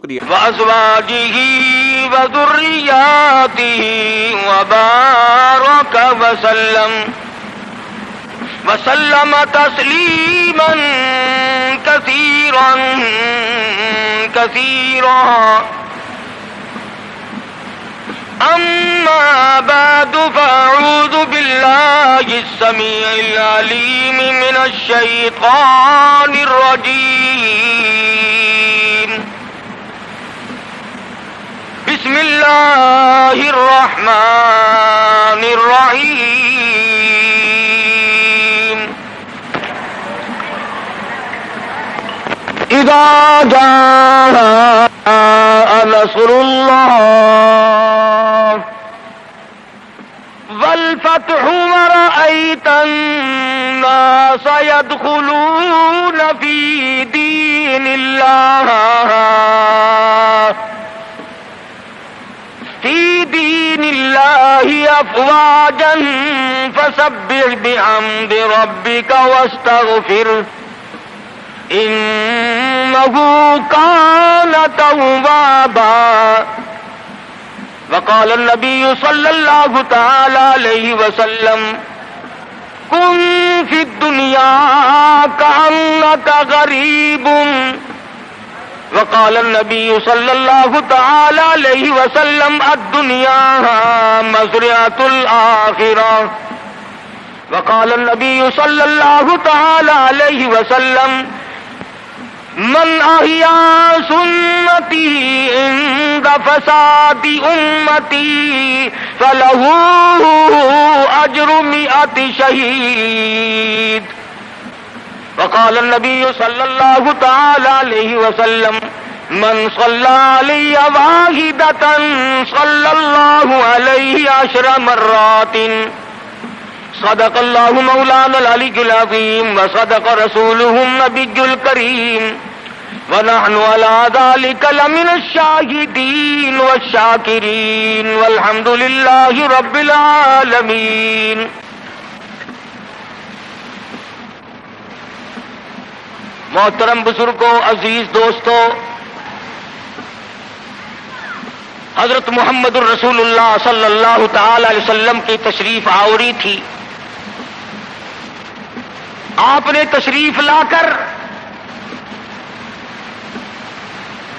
شکریہ. وازواجہ وذریاتہ وبارک وسلم تسلیما کثیرا کثیرا. اما بعد فاعوذ باللہ السمیع العلیم من الشیطان الرجیم. بسم اللہ الرحمن الرحیم. اذا جاء نصر اللہ والفتح ورأيت الناس يدخلون في دين الله أفواجا فسبح بحمد ربك واستغفره إنه كان توابا. وقال النبي صلى الله تعالى عليه وسلم كن في الدنيا كأنك غريب. وقال النبي صلى الله تعالى عليه وسلم الدنيا مزرعة الآخرة. وقال النبي صلى الله تعالى عليه وسلم من احیا سنتی عند فساد امتی فلہ اجر 100 شہید. وقال النبی صلی اللہ تعالی علیہ وسلم من صلی علی واحدۃ صلی اللہ علیہ 10 مرات. صدق اللہ مولانا العلی العظیم وصدق رسولہ النبی الکریم ونحن على ذلك لمن الشاہدین والشاکرین والحمد للہ رب العالمین. محترم بزرگوں، عزیز دوستوں، حضرت محمد الرسول اللہ صلی اللہ تعالی علیہ وسلم کی تشریف آوری تھی. آپ نے تشریف لا کر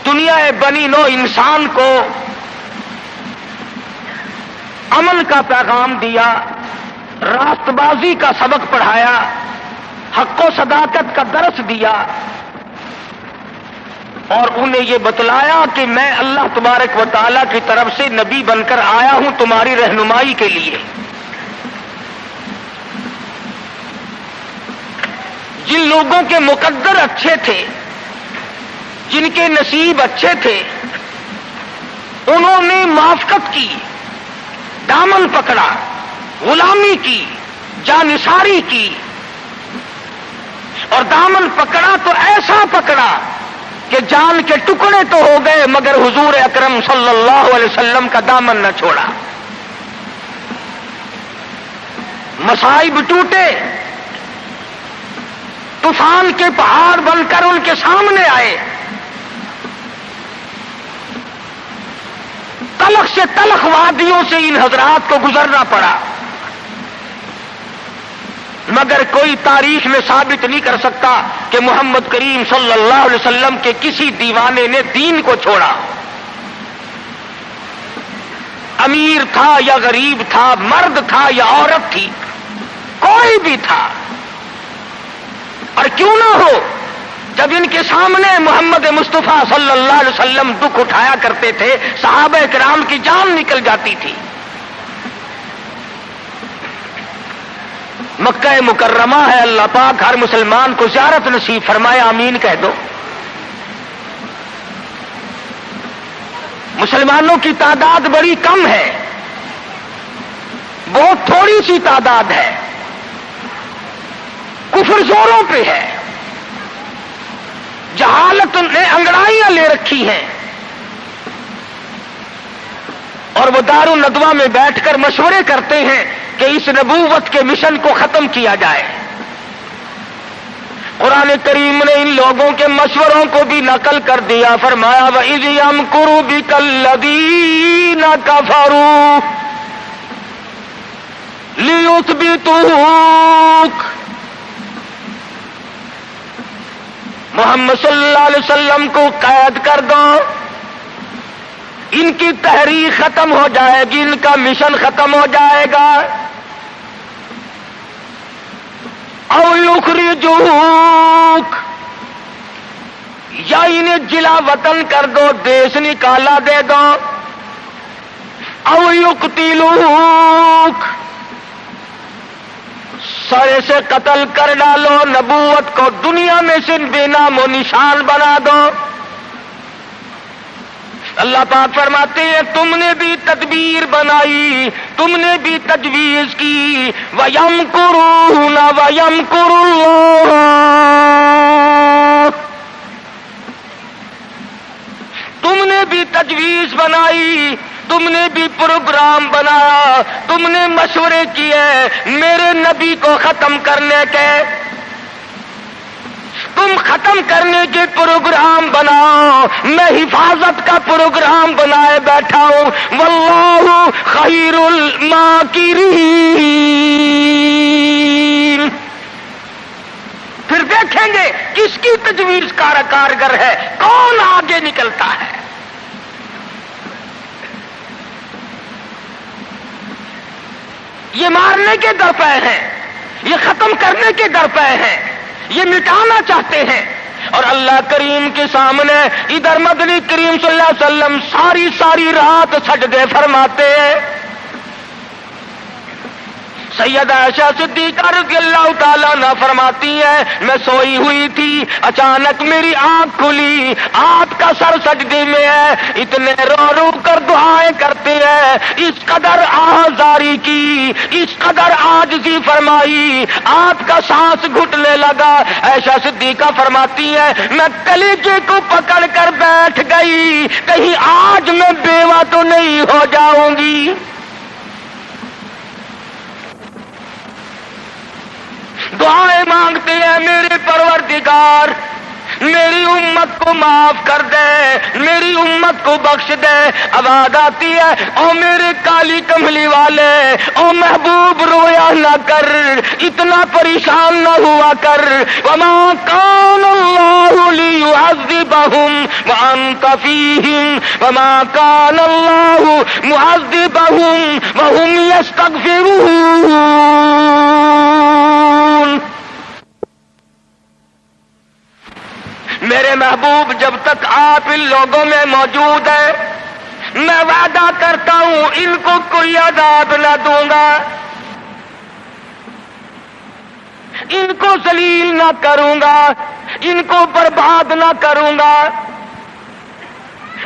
دنیا بنی نو انسان کو عمل کا پیغام دیا، راست بازی کا سبق پڑھایا، حق و صداقت کا درس دیا، اور انہیں یہ بتلایا کہ میں اللہ تبارک و تعالیٰ کی طرف سے نبی بن کر آیا ہوں تمہاری رہنمائی کے لیے. جن لوگوں کے مقدر اچھے تھے، جن کے نصیب اچھے تھے، انہوں نے موافقت کی، دامن پکڑا، غلامی کی، جانثاری کی، اور دامن پکڑا تو ایسا پکڑا کہ جان کے ٹکڑے تو ہو گئے مگر حضور اکرم صلی اللہ علیہ وسلم کا دامن نہ چھوڑا. مصائب ٹوٹے، طوفان کے پہاڑ بن کر ان کے سامنے آئے، تلخ سے تلخ وادیوں سے ان حضرات کو گزرنا پڑا، مگر کوئی تاریخ میں ثابت نہیں کر سکتا کہ محمد کریم صلی اللہ علیہ وسلم کے کسی دیوانے نے دین کو چھوڑا. امیر تھا یا غریب تھا، مرد تھا یا عورت تھی، کوئی بھی تھا. اور کیوں نہ ہو، جب ان کے سامنے محمد مصطفیٰ صلی اللہ علیہ وسلم دکھ اٹھایا کرتے تھے، صحابہ کرام کی جان نکل جاتی تھی. مکہ مکرمہ ہے، اللہ پاک ہر مسلمان کو زیارت نصیب فرمائے، آمین کہہ دو. مسلمانوں کی تعداد بڑی کم ہے، بہت تھوڑی سی تعداد ہے، کفر زوروں پہ ہے، جہالت نے انگڑائیاں لے رکھی ہیں، اور وہ دار الندوہ میں بیٹھ کر مشورے کرتے ہیں کہ اس نبوت کے مشن کو ختم کیا جائے. قرآن کریم نے ان لوگوں کے مشوروں کو بھی نقل کر دیا، فرمایا وَإِذْ يَمْكُرُ بِكَ الَّذِينَ كَفَرُوا لِيُثْبِتُوكَ۔ محمد صلی اللہ علیہ وسلم کو قید کر دو، ان کی تحریک ختم ہو جائے گی، ان کا مشن ختم ہو جائے گا۔ او یخرجوک، یا انہیں جلا وطن کر دو، دیش نکالا دے دو۔ او یقتلوک، سرے سے قتل کر ڈالو، نبوت کو دنیا میں سے بے نام و نشان بنا دو۔ اللہ پاک فرماتے ہیں تم نے بھی تدبیر بنائی، تم نے بھی تجویز کی، وَيَمْكُرُونَ وَيَمْكُرُ اللَّهُ، تم نے بھی تجویز بنائی، تم نے بھی پروگرام بنایا، تم نے مشورے کیے میرے نبی کو ختم کرنے کے، تم ختم کرنے کے پروگرام بناؤ، میں حفاظت کا پروگرام بنائے بیٹھا ہوں۔ واللہ خیر الماکرین، پھر دیکھیں گے کس کی تجویز کارگر ہے، کون آگے نکلتا ہے۔ یہ مارنے کے درپے ہیں، یہ ختم کرنے کے درپے ہیں، یہ مٹانا چاہتے ہیں۔ اور اللہ کریم کے سامنے ادھر مدنی کریم صلی اللہ علیہ وسلم ساری رات سجدے فرماتے ہیں۔ سیدہ عائشہ صدیقہ رضی اللہ تعالیٰ عنہا فرماتی ہے میں سوئی ہوئی تھی، اچانک میری آنکھ کھلی، آپ کا سر سجدے میں ہے، اتنے رو کر دعائیں کرتے ہیں، اس قدر آزاری کی، اس قدر عاجزی فرمائی، آپ کا سانس گھٹنے لگا۔ عائشہ صدیقہ فرماتی ہے میں کلیجے کو پکڑ کر بیٹھ گئی، کہیں آج میں بیوہ تو نہیں ہو جاؤں گی۔ دعائیں مانگتے ہیں میرے پروردگار میری امت کو معاف کر دے، میری امت کو بخش دے۔ آواز آتی ہے او میرے کالی کملی والے، او محبوب رویا نہ کر، اتنا پریشان نہ ہوا کر۔ وما کان اللہ لیعذبہم وانت فیہم، وما کان اللہ معذبہم وہم یستغفرون۔ میرے محبوب جب تک آپ ان لوگوں میں موجود ہیں میں وعدہ کرتا ہوں ان کو کوئی عذاب نہ دوں گا، ان کو ذلیل نہ کروں گا، ان کو برباد نہ کروں گا۔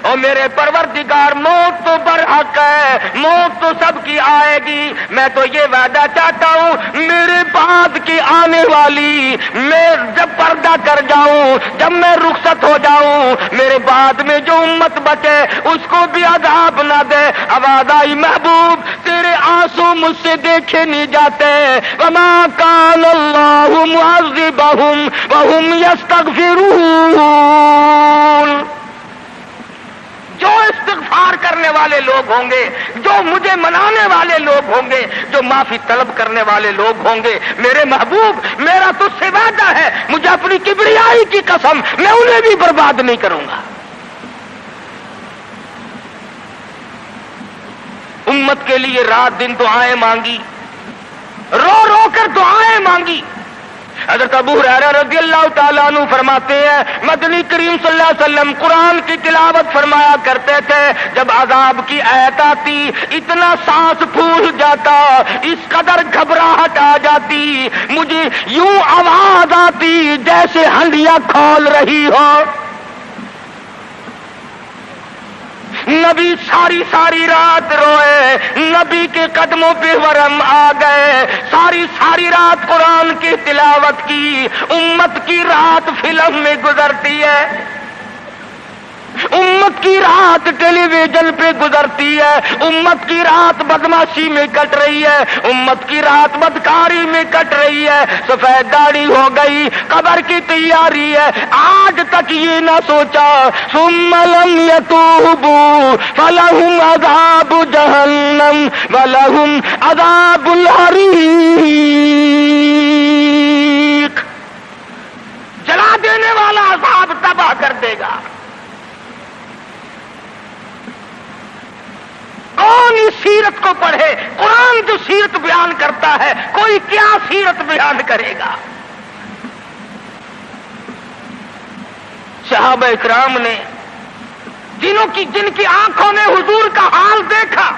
اور میرے پروردگار موت تو برحق ہے، موت تو سب کی آئے گی، میں تو یہ وعدہ چاہتا ہوں میرے بعد کی آنے والی، میں جب پردہ کر جاؤں، جب میں رخصت ہو جاؤں، میرے بعد میں جو امت بچے اس کو بھی عذاب نہ دے۔ آواز آئی محبوب تیرے آنسو مجھ سے دیکھے نہیں جاتے۔ وما کان اللہ معذبہم وہم یستغفرون۔ جو استغفار کرنے والے لوگ ہوں گے، جو مجھے منانے والے لوگ ہوں گے، جو معافی طلب کرنے والے لوگ ہوں گے، میرے محبوب میرا تجھ سے وعدہ ہے، مجھے اپنی کبریائی کی قسم میں انہیں بھی برباد نہیں کروں گا۔ امت کے لیے رات دن دعائیں مانگی، رو کر دعائیں مانگی۔ حضرت ابو ہریرہ رضی اللہ تعالیٰ عنہ فرماتے ہیں مدنی کریم صلی اللہ علیہ وسلم قرآن کی تلاوت فرمایا کرتے تھے، جب عذاب کی آیت آتی اتنا سانس پھول جاتا، اس قدر گھبراہٹ آ جاتی، مجھے یوں آواز آتی جیسے ہنڈیاں کھول رہی ہو۔ نبی ساری رات روئے، نبی کے قدموں پہ ورم آ گئے، ساری رات قرآن کی تلاوت کی۔ امت کی رات فلم میں گزرتی ہے، امت کی رات ٹیلی ویژن پہ گزرتی ہے، امت کی رات بدماشی میں کٹ رہی ہے، امت کی رات بدکاری میں کٹ رہی ہے، سفید داڑھی ہو گئی، قبر کی تیاری ہے، آج تک یہ نہ سوچا ثم لم یتوبوا فلہم عذاب جہنم ولہم عذاب الحریق، جلا دینے والا عذاب تباہ کر دے گا۔ کون اس سیرت کو پڑھے؟ قرآن جو سیرت بیان کرتا ہے، کوئی کیا سیرت بیان کرے گا؟ صحابہ اکرام نے جن کی آنکھوں نے حضور کا حال دیکھا،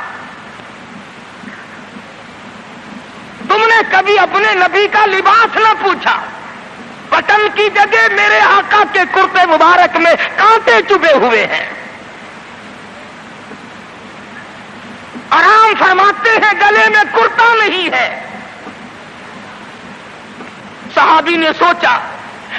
تم نے کبھی اپنے نبی کا لباس نہ پوچھا، بٹن کی جگہ میرے آقا کے کرتے مبارک میں کانٹے چبھے ہوئے ہیں، آرام فرماتے ہیں، گلے میں کرتا نہیں ہے۔ صحابی نے سوچا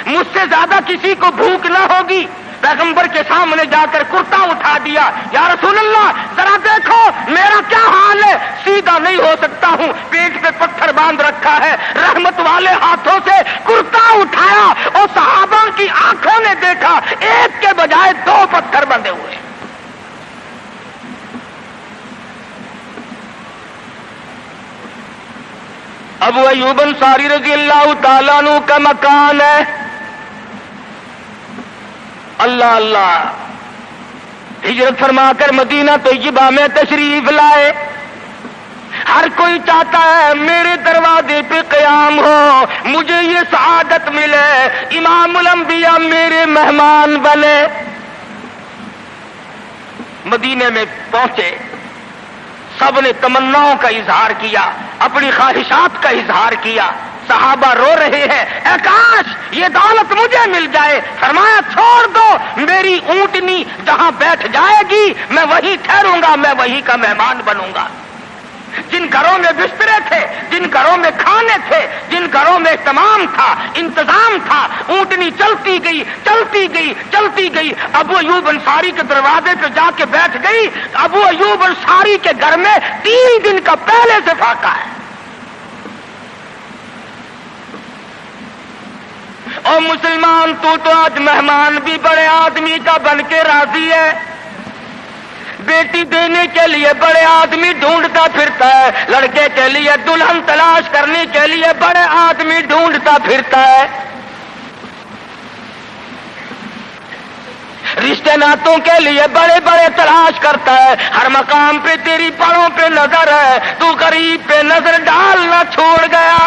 مجھ سے زیادہ کسی کو بھوک نہ ہوگی، پیغمبر کے سامنے جا کر کرتا اٹھا دیا، یا رسول اللہ ذرا دیکھو میرا کیا حال ہے، سیدھا نہیں ہو سکتا ہوں، پیٹ پہ پتھر باندھ رکھا ہے۔ رحمت والے ہاتھوں سے کرتا اٹھایا اور صحابہ کی آنکھوں نے دیکھا ایک کے بجائے 2 پتھر بندھے ہوئے۔ ابو ایوب انصاری رضی اللہ تعالیٰ عنہ کا مکان ہے، اللہ اللہ، ہجرت فرما کر مدینہ طیبہ میں تشریف لائے۔ ہر کوئی چاہتا ہے میرے دروازے پہ قیام ہو، مجھے یہ سعادت ملے، امام الانبیاء میرے مہمان بنے۔ مدینے میں پہنچے، سب نے تمناؤں کا اظہار کیا، اپنی خواہشات کا اظہار کیا۔ صحابہ رو رہے ہیں، اے کاش یہ دولت مجھے مل جائے۔ فرمایا چھوڑ دو، میری اونٹنی جہاں بیٹھ جائے گی میں وہیں ٹھہروں گا، میں وہیں کا مہمان بنوں گا۔ جن گھروں میں بسترے تھے، جن گھروں میں کھانے تھے، جن گھروں میں اہتمام تھا، انتظام تھا، اونٹنی چلتی گئی چلتی گئی چلتی گئی، ابو ایوب انصاری کے دروازے پہ جا کے بیٹھ گئی۔ ابو ایوب انصاری کے گھر میں 3 دن کا پہلے سے فاقہ ہے۔ اور مسلمان تو آج مہمان بھی بڑے آدمی کا بن کے راضی ہے، بیٹی دینے کے لیے بڑے آدمی ڈھونڈتا پھرتا ہے، لڑکے کے لیے دلہن تلاش کرنے کے لیے بڑے آدمی ڈھونڈتا پھرتا ہے، رشتے ناتوں کے لیے بڑے بڑے تلاش کرتا ہے۔ ہر مقام پہ تیری پڑوں پہ نظر ہے، تو غریب پہ نظر ڈالنا چھوڑ گیا۔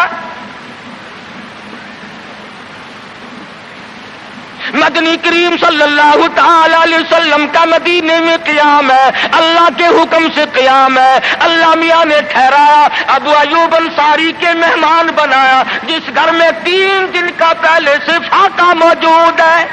مدنی کریم صلی اللہ تعالی علیہ وسلم کا مدینے میں قیام ہے، اللہ کے حکم سے قیام ہے۔ اللہ میاں نے ٹھہرایا، ابو ایوب انصاری کے مہمان بنایا، جس گھر میں 3 دن کا پہلے سے فاقہ موجود ہے۔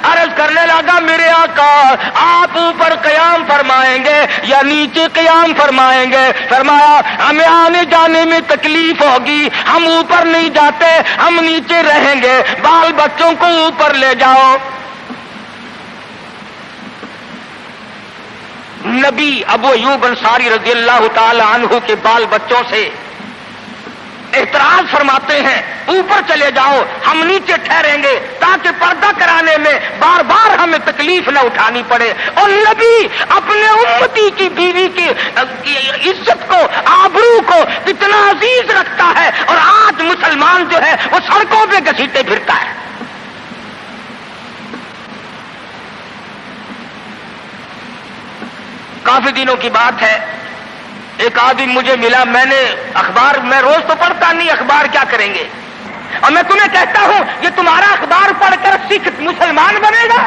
عرض کرنے لگا میرے آقا آپ اوپر قیام فرمائیں گے یا نیچے قیام فرمائیں گے؟ فرمایا ہمیں آنے جانے میں تکلیف ہوگی، ہم اوپر نہیں جاتے، ہم نیچے رہیں گے، بال بچوں کو اوپر لے جاؤ۔ نبی ابو ایوب انصاری رضی اللہ تعالی عنہ کے بال بچوں سے اعتراض فرماتے ہیں اوپر چلے جاؤ، ہم نیچے ٹھہریں گے تاکہ پردہ کرانے میں بار بار ہمیں تکلیف نہ اٹھانی پڑے۔ اور نبی اپنے امتی کی بیوی کی عزت کو، آبرو کو کتنا عزیز رکھتا ہے، اور آج مسلمان جو ہے وہ سڑکوں پہ گھسیٹے پھرتا ہے۔ کافی دنوں کی بات ہے، ایک آدمی مجھے ملا، میں نے اخبار، میں روز تو پڑھتا نہیں، اخبار کیا کریں گے، اور میں تمہیں کہتا ہوں یہ تمہارا اخبار پڑھ کر سکھ مسلمان بنے گا،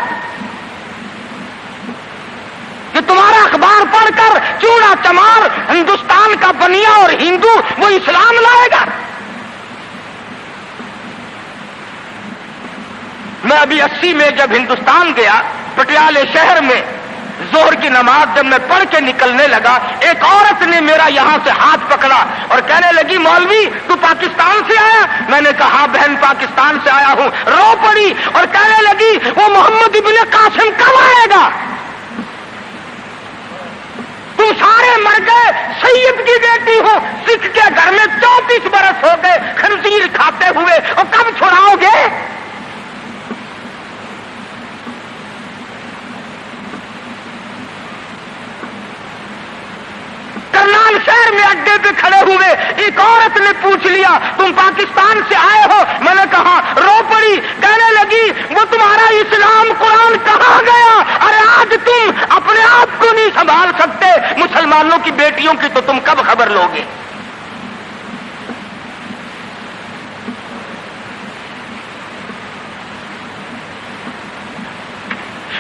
یہ تمہارا اخبار پڑھ کر چوڑا چمار ہندوستان کا بنیا اور ہندو وہ اسلام لائے گا۔ میں ابھی 80 میں جب ہندوستان گیا، پٹیالے شہر میں ظہر کی نماز جب میں پڑھ کے نکلنے لگا، ایک عورت نے میرا یہاں سے ہاتھ پکڑا اور کہنے لگی مولوی تو پاکستان سے آیا؟ میں نے کہا بہن پاکستان سے آیا ہوں۔ رو پڑی اور کہنے لگی وہ محمد ابن قاسم کب آئے گا؟ تم سارے مر گئے، سید کی بیٹی ہو، سکھ کے گھر میں 34 برس ہو گئے خنزیر کھاتے ہوئے، اور کب چھڑاؤ گے؟ کرنال شہر میں اڈے پہ کھڑے ہوئے ایک عورت نے پوچھ لیا تم پاکستان سے آئے ہو؟ میں نے کہا، رو پڑی، کہنے لگی وہ تمہارا اسلام قرآن کہاں گیا؟ ارے آج تم اپنے آپ کو نہیں سنبھال سکتے، مسلمانوں کی بیٹیوں کی تو تم کب خبر لوگے؟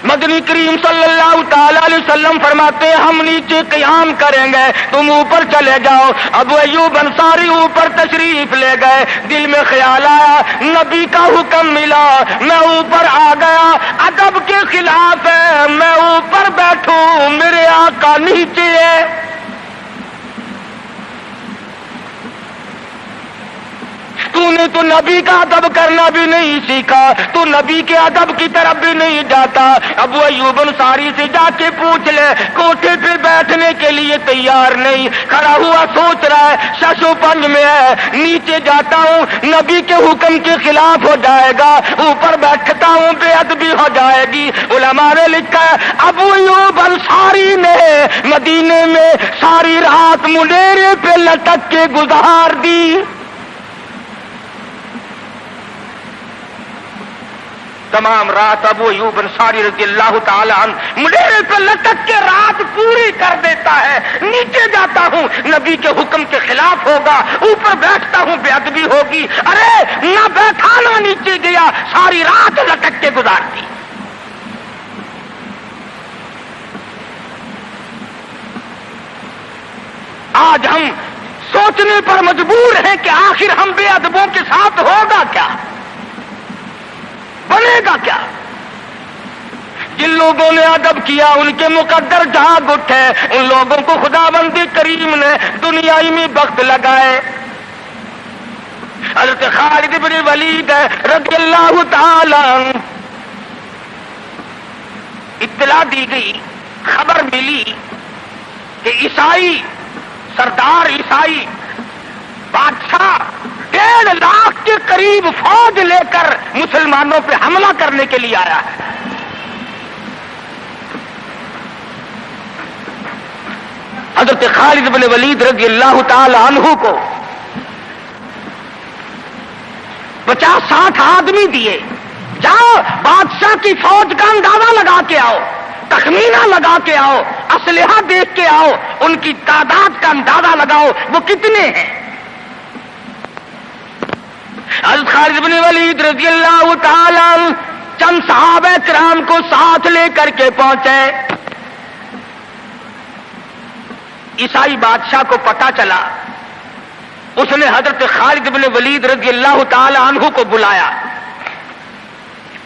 مدنی کریم صلی اللہ تعالی علیہ وسلم فرماتے ہیں ہم نیچے قیام کریں گے، تم اوپر چلے جاؤ۔ ابو ایوب انصاری اوپر تشریف لے گئے، دل میں خیال آیا نبی کا حکم ملا، میں اوپر آ گیا، ادب کے خلاف ہے میں اوپر بیٹھوں، میرے آقا نیچے ہے۔ تو نے تو نبی کا ادب کرنا بھی نہیں سیکھا، تو نبی کے ادب کی طرف بھی نہیں جاتا۔ ابو ایوب انصاری سے جا کے پوچھ لے، کوٹھے پہ بیٹھنے کے لیے تیار نہیں، کھڑا ہوا سوچ رہا ہے ششو پنج میں ہے، نیچے جاتا ہوں نبی کے حکم کے خلاف ہو جائے گا، اوپر بیٹھتا ہوں بے ادبی ہو جائے گی۔ علماء نے لکھا ہے ابو ایوب انصاری نے مدینے میں ساری رات منڈیرے پہ لٹک کے گزار دی۔ تمام رات ابو ایوب انصاری رضی اللہ تعالی عنہ منڈیرے پہ لٹک کے رات پوری کر دیتا ہے۔ نیچے جاتا ہوں نبی کے حکم کے خلاف ہوگا، اوپر بیٹھتا ہوں بے ادبی ہوگی، ارے نہ بیٹھا نہ نیچے گیا، ساری رات لٹک کے گزار دی۔ آج ہم سوچنے پر مجبور ہیں کہ آخر ہم بے ادبوں کے ساتھ ہوگا کیا، بنے گا کیا؟ جن لوگوں نے ادب کیا ان کے مقدر جاگ اٹھے، ان لوگوں کو خداوند کریم نے دنیائی میں بخت لگائے۔ حضرت خالد بن ولید رضی اللہ تعالی عنہ، اطلاع دی گئی، خبر ملی کہ عیسائی سردار عیسائی بادشاہ 1.5 لاکھ کے قریب فوج لے کر مسلمانوں پہ حملہ کرنے کے لیے آیا ہے۔ حضرت خالد بن ولید رضی اللہ تعالی عنہ کو 50-60 آدمی دیے، جاؤ بادشاہ کی فوج کا اندازہ لگا کے آؤ، تخمینہ لگا کے آؤ، اسلحہ دیکھ کے آؤ، ان کی تعداد کا اندازہ لگاؤ وہ کتنے ہیں۔ حضرت خالد بن ولید رضی اللہ تعالی عنہ چند صحابہ کرام کو ساتھ لے کر کے پہنچے۔ عیسائی بادشاہ کو پتا چلا، اس نے حضرت خالد بن ولید رضی اللہ تعالی عنہ کو بلایا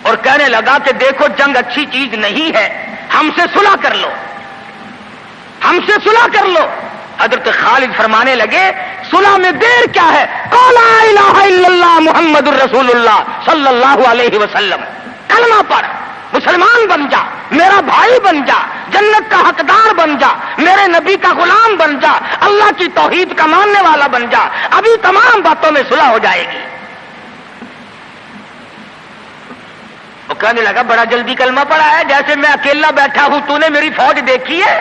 اور کہنے لگا کہ دیکھو جنگ اچھی چیز نہیں ہے، ہم سے صلح کر لو، ہم سے صلح کر لو۔ حضرت خالد فرمانے لگے صلح میں دیر کیا ہے، قول لا الہ الا اللہ محمد الرسول اللہ صلی اللہ علیہ وسلم، کلمہ پڑھ، مسلمان بن جا، میرا بھائی بن جا، جنت کا حقدار بن جا، میرے نبی کا غلام بن جا، اللہ کی توحید کا ماننے والا بن جا، ابھی تمام باتوں میں صلح ہو جائے گی۔ وہ کہنے لگا بڑا جلدی کلمہ پڑھا ہے، جیسے میں اکیلا بیٹھا ہوں، تو نے میری فوج دیکھی ہے؟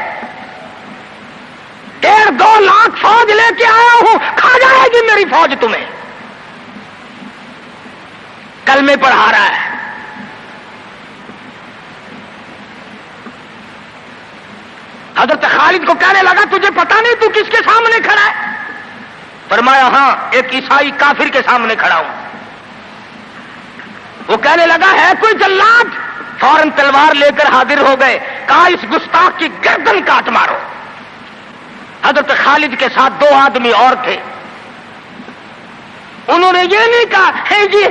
1.5-2 لاکھ فوج لے کے آیا ہوں، کھا جائے گی میری فوج تمہیں۔ کلمے پڑھا رہا ہے۔ حضرت خالد کو کہنے لگا تجھے پتا نہیں تو کس کے سامنے کھڑا ہے؟ فرمایا ہاں ایک عیسائی کافر کے سامنے کھڑا ہوں۔ وہ کہنے لگا ہے کوئی جلاد؟ فوراً تلوار لے کر حاضر ہو گئے، کہا اس گستاخ کی گردن کاٹ مارو۔ حضرت خالد کے ساتھ 2 آدمی اور تھے، انہوں نے یہ نہیں کہا ہے جی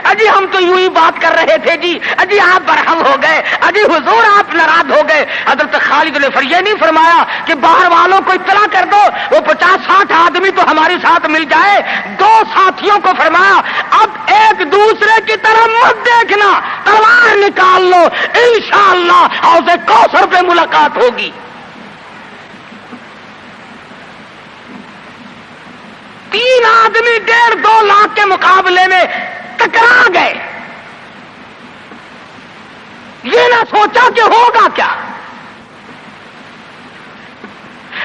اجی ہم تو یوں ہی بات کر رہے تھے جی، اجی آپ برہم ہو گئے، اجی حضور آپ ناراض ہو گئے۔ حضرت خالد نے یہ نہیں فرمایا کہ باہر والوں کو اطلاع کر دو، وہ 50-60 آدمی تو ہمارے ساتھ مل جائے۔ دو ساتھیوں کو فرمایا اب ایک دوسرے کی طرف مت دیکھنا، تلوار نکال لو، انشاءاللہ حوض کوثر پہ ملاقات ہوگی۔ 3 آدمی 1.5-2 لاکھ کے مقابلے میں ٹکرا گئے، یہ نہ سوچا کہ ہوگا کیا۔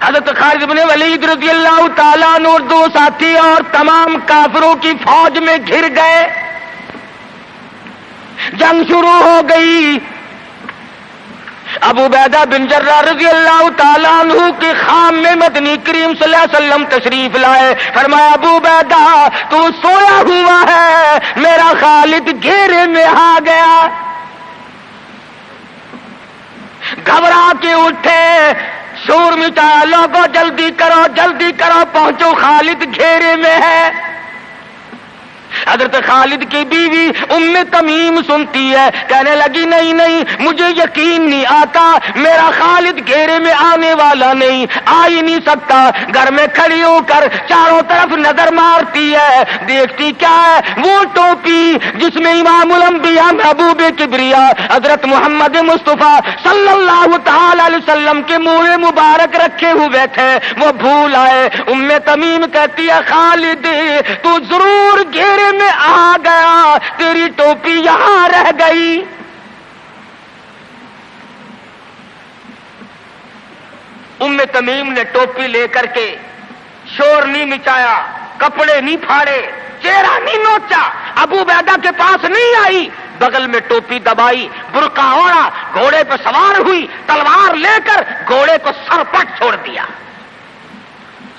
حضرت خالد بن ولید رضی اللہ تعالیٰ عنہ اور 2 ساتھی اور تمام کافروں کی فوج میں گھر گئے، جنگ شروع ہو گئی۔ ابو عبیدہ بن جراح رضی اللہ تعالیٰ عنہ کے خام میں مدنی کریم صلی اللہ علیہ وسلم تشریف لائے۔ فرمایا ابو عبیدہ تو سویا ہوا ہے، میرا خالد گھیرے میں آ گیا۔ گھبرا کے اٹھے، شور مچایا، لوگوں جلدی کرو پہنچو، خالد گھیرے میں ہے۔ حضرت خالد کی بیوی ام تمیم سنتی ہے، کہنے لگی نہیں مجھے یقین نہیں آتا، میرا خالد گھیرے میں آنے والا نہیں، آ ہی نہیں سکتا۔ گھر میں کھڑی ہو کر چاروں طرف نظر مارتی ہے، دیکھتی کیا ہے؟ وہ ٹوپی جس میں امام الانبیاء محبوب کبریا حضرت محمد مصطفیٰ صلی اللہ تعالی علیہ وسلم کے منہ مبارک رکھے ہوئے تھے، وہ بھول آئے۔ ام تمیم کہتی ہے خالد تو ضرور گھیرے میں آ گیا، تیری ٹوپی یہاں رہ گئی۔ ام تمیم نے ٹوپی لے کر کے شور نہیں مچایا، کپڑے نہیں پھاڑے، چہرہ نہیں نوچا، ابو عبیدہ کے پاس نہیں آئی، بغل میں ٹوپی دبائی، برقع اوڑھا، گھوڑے پہ سوار ہوئی، تلوار لے کر گھوڑے کو سر پٹ چھوڑ دیا۔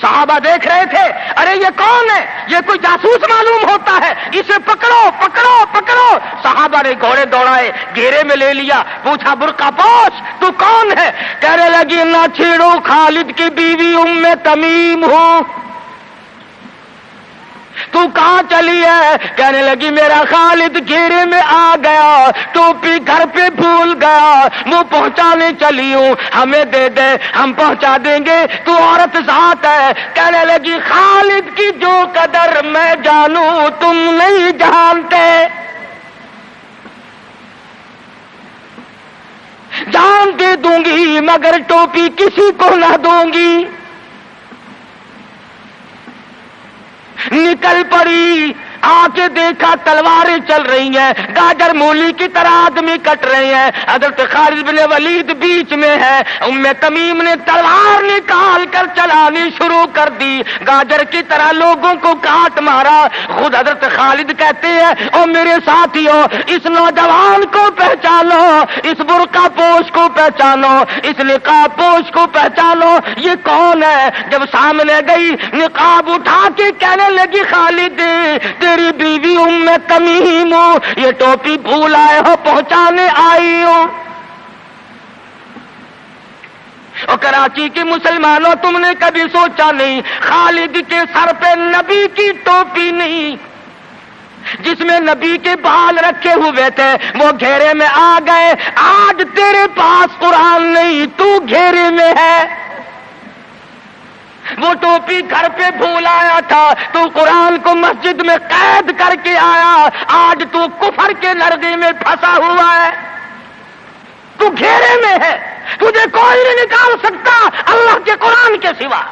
صحابہ دیکھ رہے تھے، ارے یہ کون ہے؟ یہ کوئی جاسوس معلوم ہوتا ہے، اسے پکڑو۔ صحابہ نے گھوڑے دوڑائے، گھیرے میں لے لیا، پوچھا برقع پوش تو کون ہے؟ کہنے لگی نہ چھیڑو، خالد کی بیوی ام تمیم ہوں۔ تو کہاں چلی ہے؟ کہنے لگی میرا خالد گھیرے میں آ گیا، ٹوپی گھر پہ بھول گیا، وہ پہنچانے چلی ہوں، ہمیں دے دے ہم پہنچا دیں گے، تو عورت ذات ہے۔ کہنے لگی خالد کی جو قدر میں جانوں تم نہیں جانتے، جان دے دوں گی مگر ٹوپی کسی کو نہ دوں گی۔ نکل پڑی، آ کے دیکھا تلواریں چل رہی ہیں، گاجر مولی کی طرح آدمی کٹ رہے ہیں، حضرت خالد بن ولید بیچ میں ہے۔ ام تمیم نے تلوار نکال کر چلانی شروع کر دی، گاجر کی طرح لوگوں کو کاٹ مارا۔ خود حضرت خالد کہتے ہیں او میرے ساتھیوں، اس نوجوان کو پہچانو، اس برقع پوش کو پہچانو، اس نقاب پوش کو پہچانو، یہ کون ہے؟ جب سامنے گئی، نقاب اٹھا کے کہنے لگی خالد تیری بیوی ام تمیم ہو، یہ ٹوپی بھول آئے ہو، پہنچانے آئی ہو۔ اور کراچی کے مسلمانوں تم نے کبھی سوچا نہیں خالد کے سر پہ نبی کی ٹوپی نہیں، جس میں نبی کے بال رکھے ہوئے تھے، وہ گھیرے میں آ گئے۔ آج تیرے پاس قرآن نہیں، تو گھیرے میں ہے۔ وہ ٹوپی گھر پہ بھول آیا تھا، تو قرآن کو مسجد میں قید کر کے آیا، آج تو کفر کے لرزے میں پھنسا ہوا ہے، تو گھیرے میں ہے، تجھے کوئی نہیں نکال سکتا اللہ کے قرآن کے سوا۔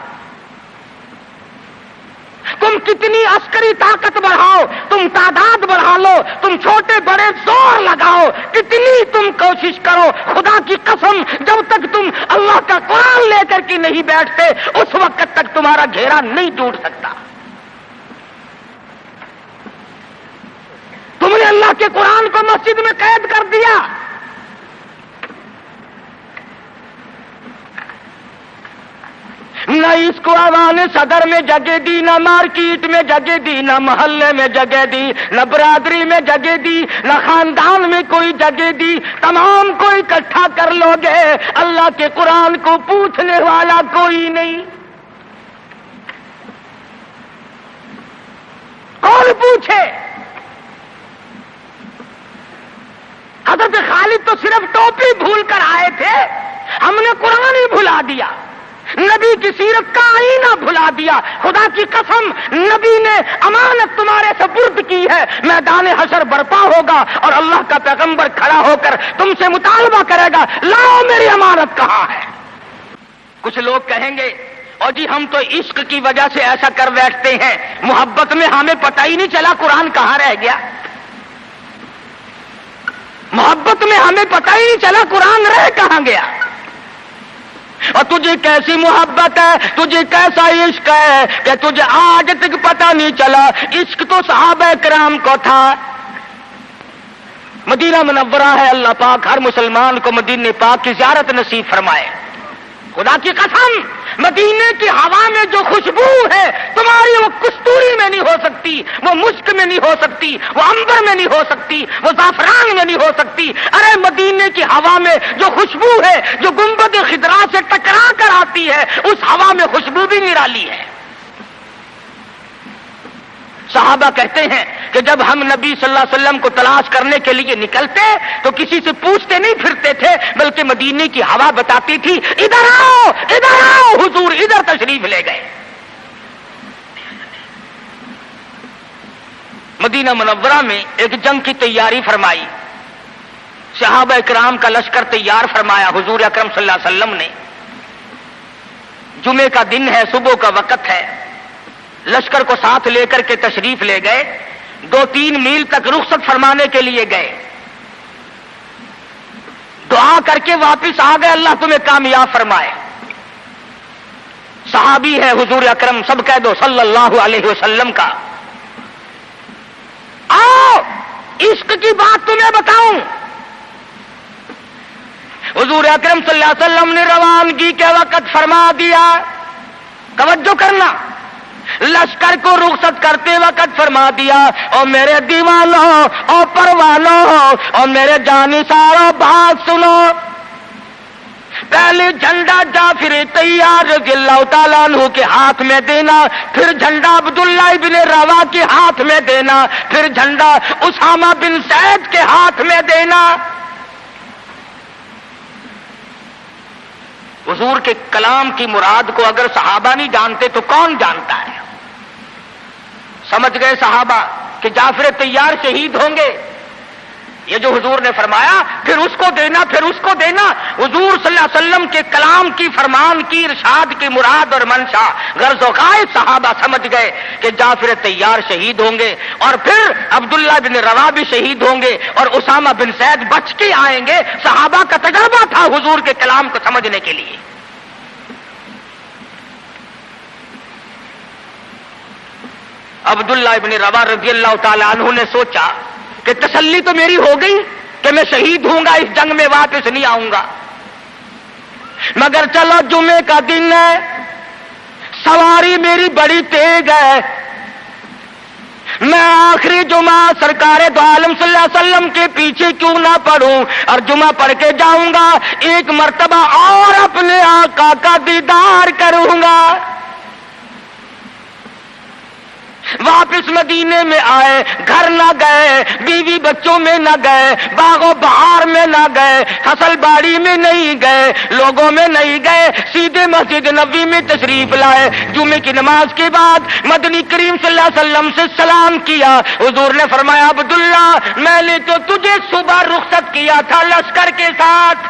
تم کتنی عسکری طاقت بڑھاؤ، تم تعداد بڑھا لو، تم چھوٹے بڑے زور لگاؤ، کتنی تم کوشش کرو، خدا کی قسم جب تک تم اللہ کا قرآن لے کر کے نہیں بیٹھتے اس وقت تک تمہارا گھیرا نہیں ٹوٹ سکتا۔ تم نے اللہ کے قرآن کو مسجد میں قید کر دیا، نہ اس کو ایوان صدر میں جگہ دی، نہ مارکیٹ میں جگہ دی، نہ محلے میں جگہ دی، نہ برادری میں جگہ دی، نہ خاندان میں کوئی جگہ دی، تمام کو اکٹھا کر لو گے، اللہ کے قرآن کو پوچھنے والا کوئی نہیں۔ کون پوچھے؟ حضرت خالد تو صرف ٹوپی بھول کر آئے تھے، ہم نے قرآن ہی بھلا دیا، نبی کی سیرت کا آئینہ بھلا دیا۔ خدا کی قسم، نبی نے امانت تمہارے سپرد کی ہے، میدان حشر برپا ہوگا اور اللہ کا پیغمبر کھڑا ہو کر تم سے مطالبہ کرے گا، لاؤ میری امانت کہاں ہے؟ کچھ لوگ کہیں گے اور جی ہم تو عشق کی وجہ سے ایسا کر بیٹھتے ہیں، محبت میں ہمیں پتہ ہی نہیں چلا قرآن کہاں رہ گیا، محبت میں ہمیں پتہ ہی نہیں چلا قرآن رہ کہاں گیا۔ اور تجھے کیسی محبت ہے، تجھے کیسا عشق ہے کہ تجھے آج تک پتہ نہیں چلا؟ عشق تو صحابہ کرام کو تھا۔ مدینہ منورہ ہے، اللہ پاک ہر مسلمان کو مدینہ پاک کی زیارت نصیب فرمائے۔ خدا کی قسم، مدینے کی ہوا میں جو خوشبو ہے تمہاری، وہ کستوری میں نہیں ہو سکتی، وہ مشک میں نہیں ہو سکتی، وہ عنبر میں نہیں ہو سکتی، وہ زعفران میں نہیں ہو سکتی۔ ارے مدینے کی ہوا میں جو خوشبو ہے، جو گنبد خضرا سے ٹکرا کر آتی ہے، اس ہوا میں خوشبو بھی نرالی ہے۔ صحابہ کہتے ہیں کہ جب ہم نبی صلی اللہ علیہ وسلم کو تلاش کرنے کے لیے نکلتے تو کسی سے پوچھتے نہیں پھرتے تھے، بلکہ مدینے کی ہوا بتاتی تھی، ادھر آؤ ادھر آؤ، حضور ادھر تشریف لے گئے۔ مدینہ منورہ میں ایک جنگ کی تیاری فرمائی، صحابہ کرام کا لشکر تیار فرمایا حضور اکرم صلی اللہ علیہ وسلم نے۔ جمعے کا دن ہے، صبح کا وقت ہے، لشکر کو ساتھ لے کر کے تشریف لے گئے، 2-3 میل تک رخصت فرمانے کے لیے گئے، دعا کر کے واپس آ گئے، اللہ تمہیں کامیاب فرمائے۔ صحابی ہے حضور اکرم، سب کہہ دو صلی اللہ علیہ وسلم کا۔ آؤ عشق کی بات تمہیں بتاؤں، حضور اکرم صلی اللہ علیہ وسلم نے روانگی کے وقت فرما دیا، توجہ کرنا، لشکر کو رخصت کرتے وقت فرما دیا، اور میرے دیوانوں اور پروانوں اور میرے جانثاروں بات سنو، پہلے جھنڈا جعفر طیار رضی اللہ تعالیٰ عنہ کے ہاتھ میں دینا، پھر جھنڈا عبداللہ ابن روا کے ہاتھ میں دینا، پھر جھنڈا اسامہ بن زید کے ہاتھ میں دینا۔ حضور کے کلام کی مراد کو اگر صحابہ نہیں جانتے تو کون جانتا ہے؟ سمجھ گئے صحابہ کہ جعفر طیار شہید ہوں گے، یہ جو حضور نے فرمایا پھر اس کو دینا پھر اس کو دینا، حضور صلی اللہ علیہ وسلم کے کلام کی، فرمان کی، ارشاد کی مراد اور منشا غرض و غائب صحابہ سمجھ گئے کہ جعفر طیار شہید ہوں گے، اور پھر عبداللہ بن روا بھی شہید ہوں گے، اور اسامہ بن زید بچ کے آئیں گے۔ صحابہ کا تجربہ تھا حضور کے کلام کو سمجھنے کے لیے۔ عبداللہ ابن روا رضی اللہ تعالی عنہ نے سوچا کہ تسلی تو میری ہو گئی کہ میں شہید ہوں گا، اس جنگ میں واپس نہیں آؤں گا، مگر چلو جمعے کا دن ہے، سواری میری بڑی تیز ہے، میں آخری جمعہ سرکار دو عالم صلی اللہ علیہ وسلم کے پیچھے کیوں نہ پڑھوں اور جمعہ پڑھ کے جاؤں گا، ایک مرتبہ اور اپنے آقا کا دیدار کروں گا۔ واپس مدینے میں آئے، گھر نہ گئے، بیوی بچوں میں نہ گئے، باغ و بہار میں نہ گئے، فصل باڑی میں نہیں گئے، لوگوں میں نہیں گئے، سیدھے مسجد نبوی میں تشریف لائے۔ جمعے کی نماز کے بعد مدنی کریم صلی اللہ علیہ وسلم سے سلام کیا، حضور نے فرمایا عبداللہ میں نے تو تجھے صبح رخصت کیا تھا لشکر کے ساتھ،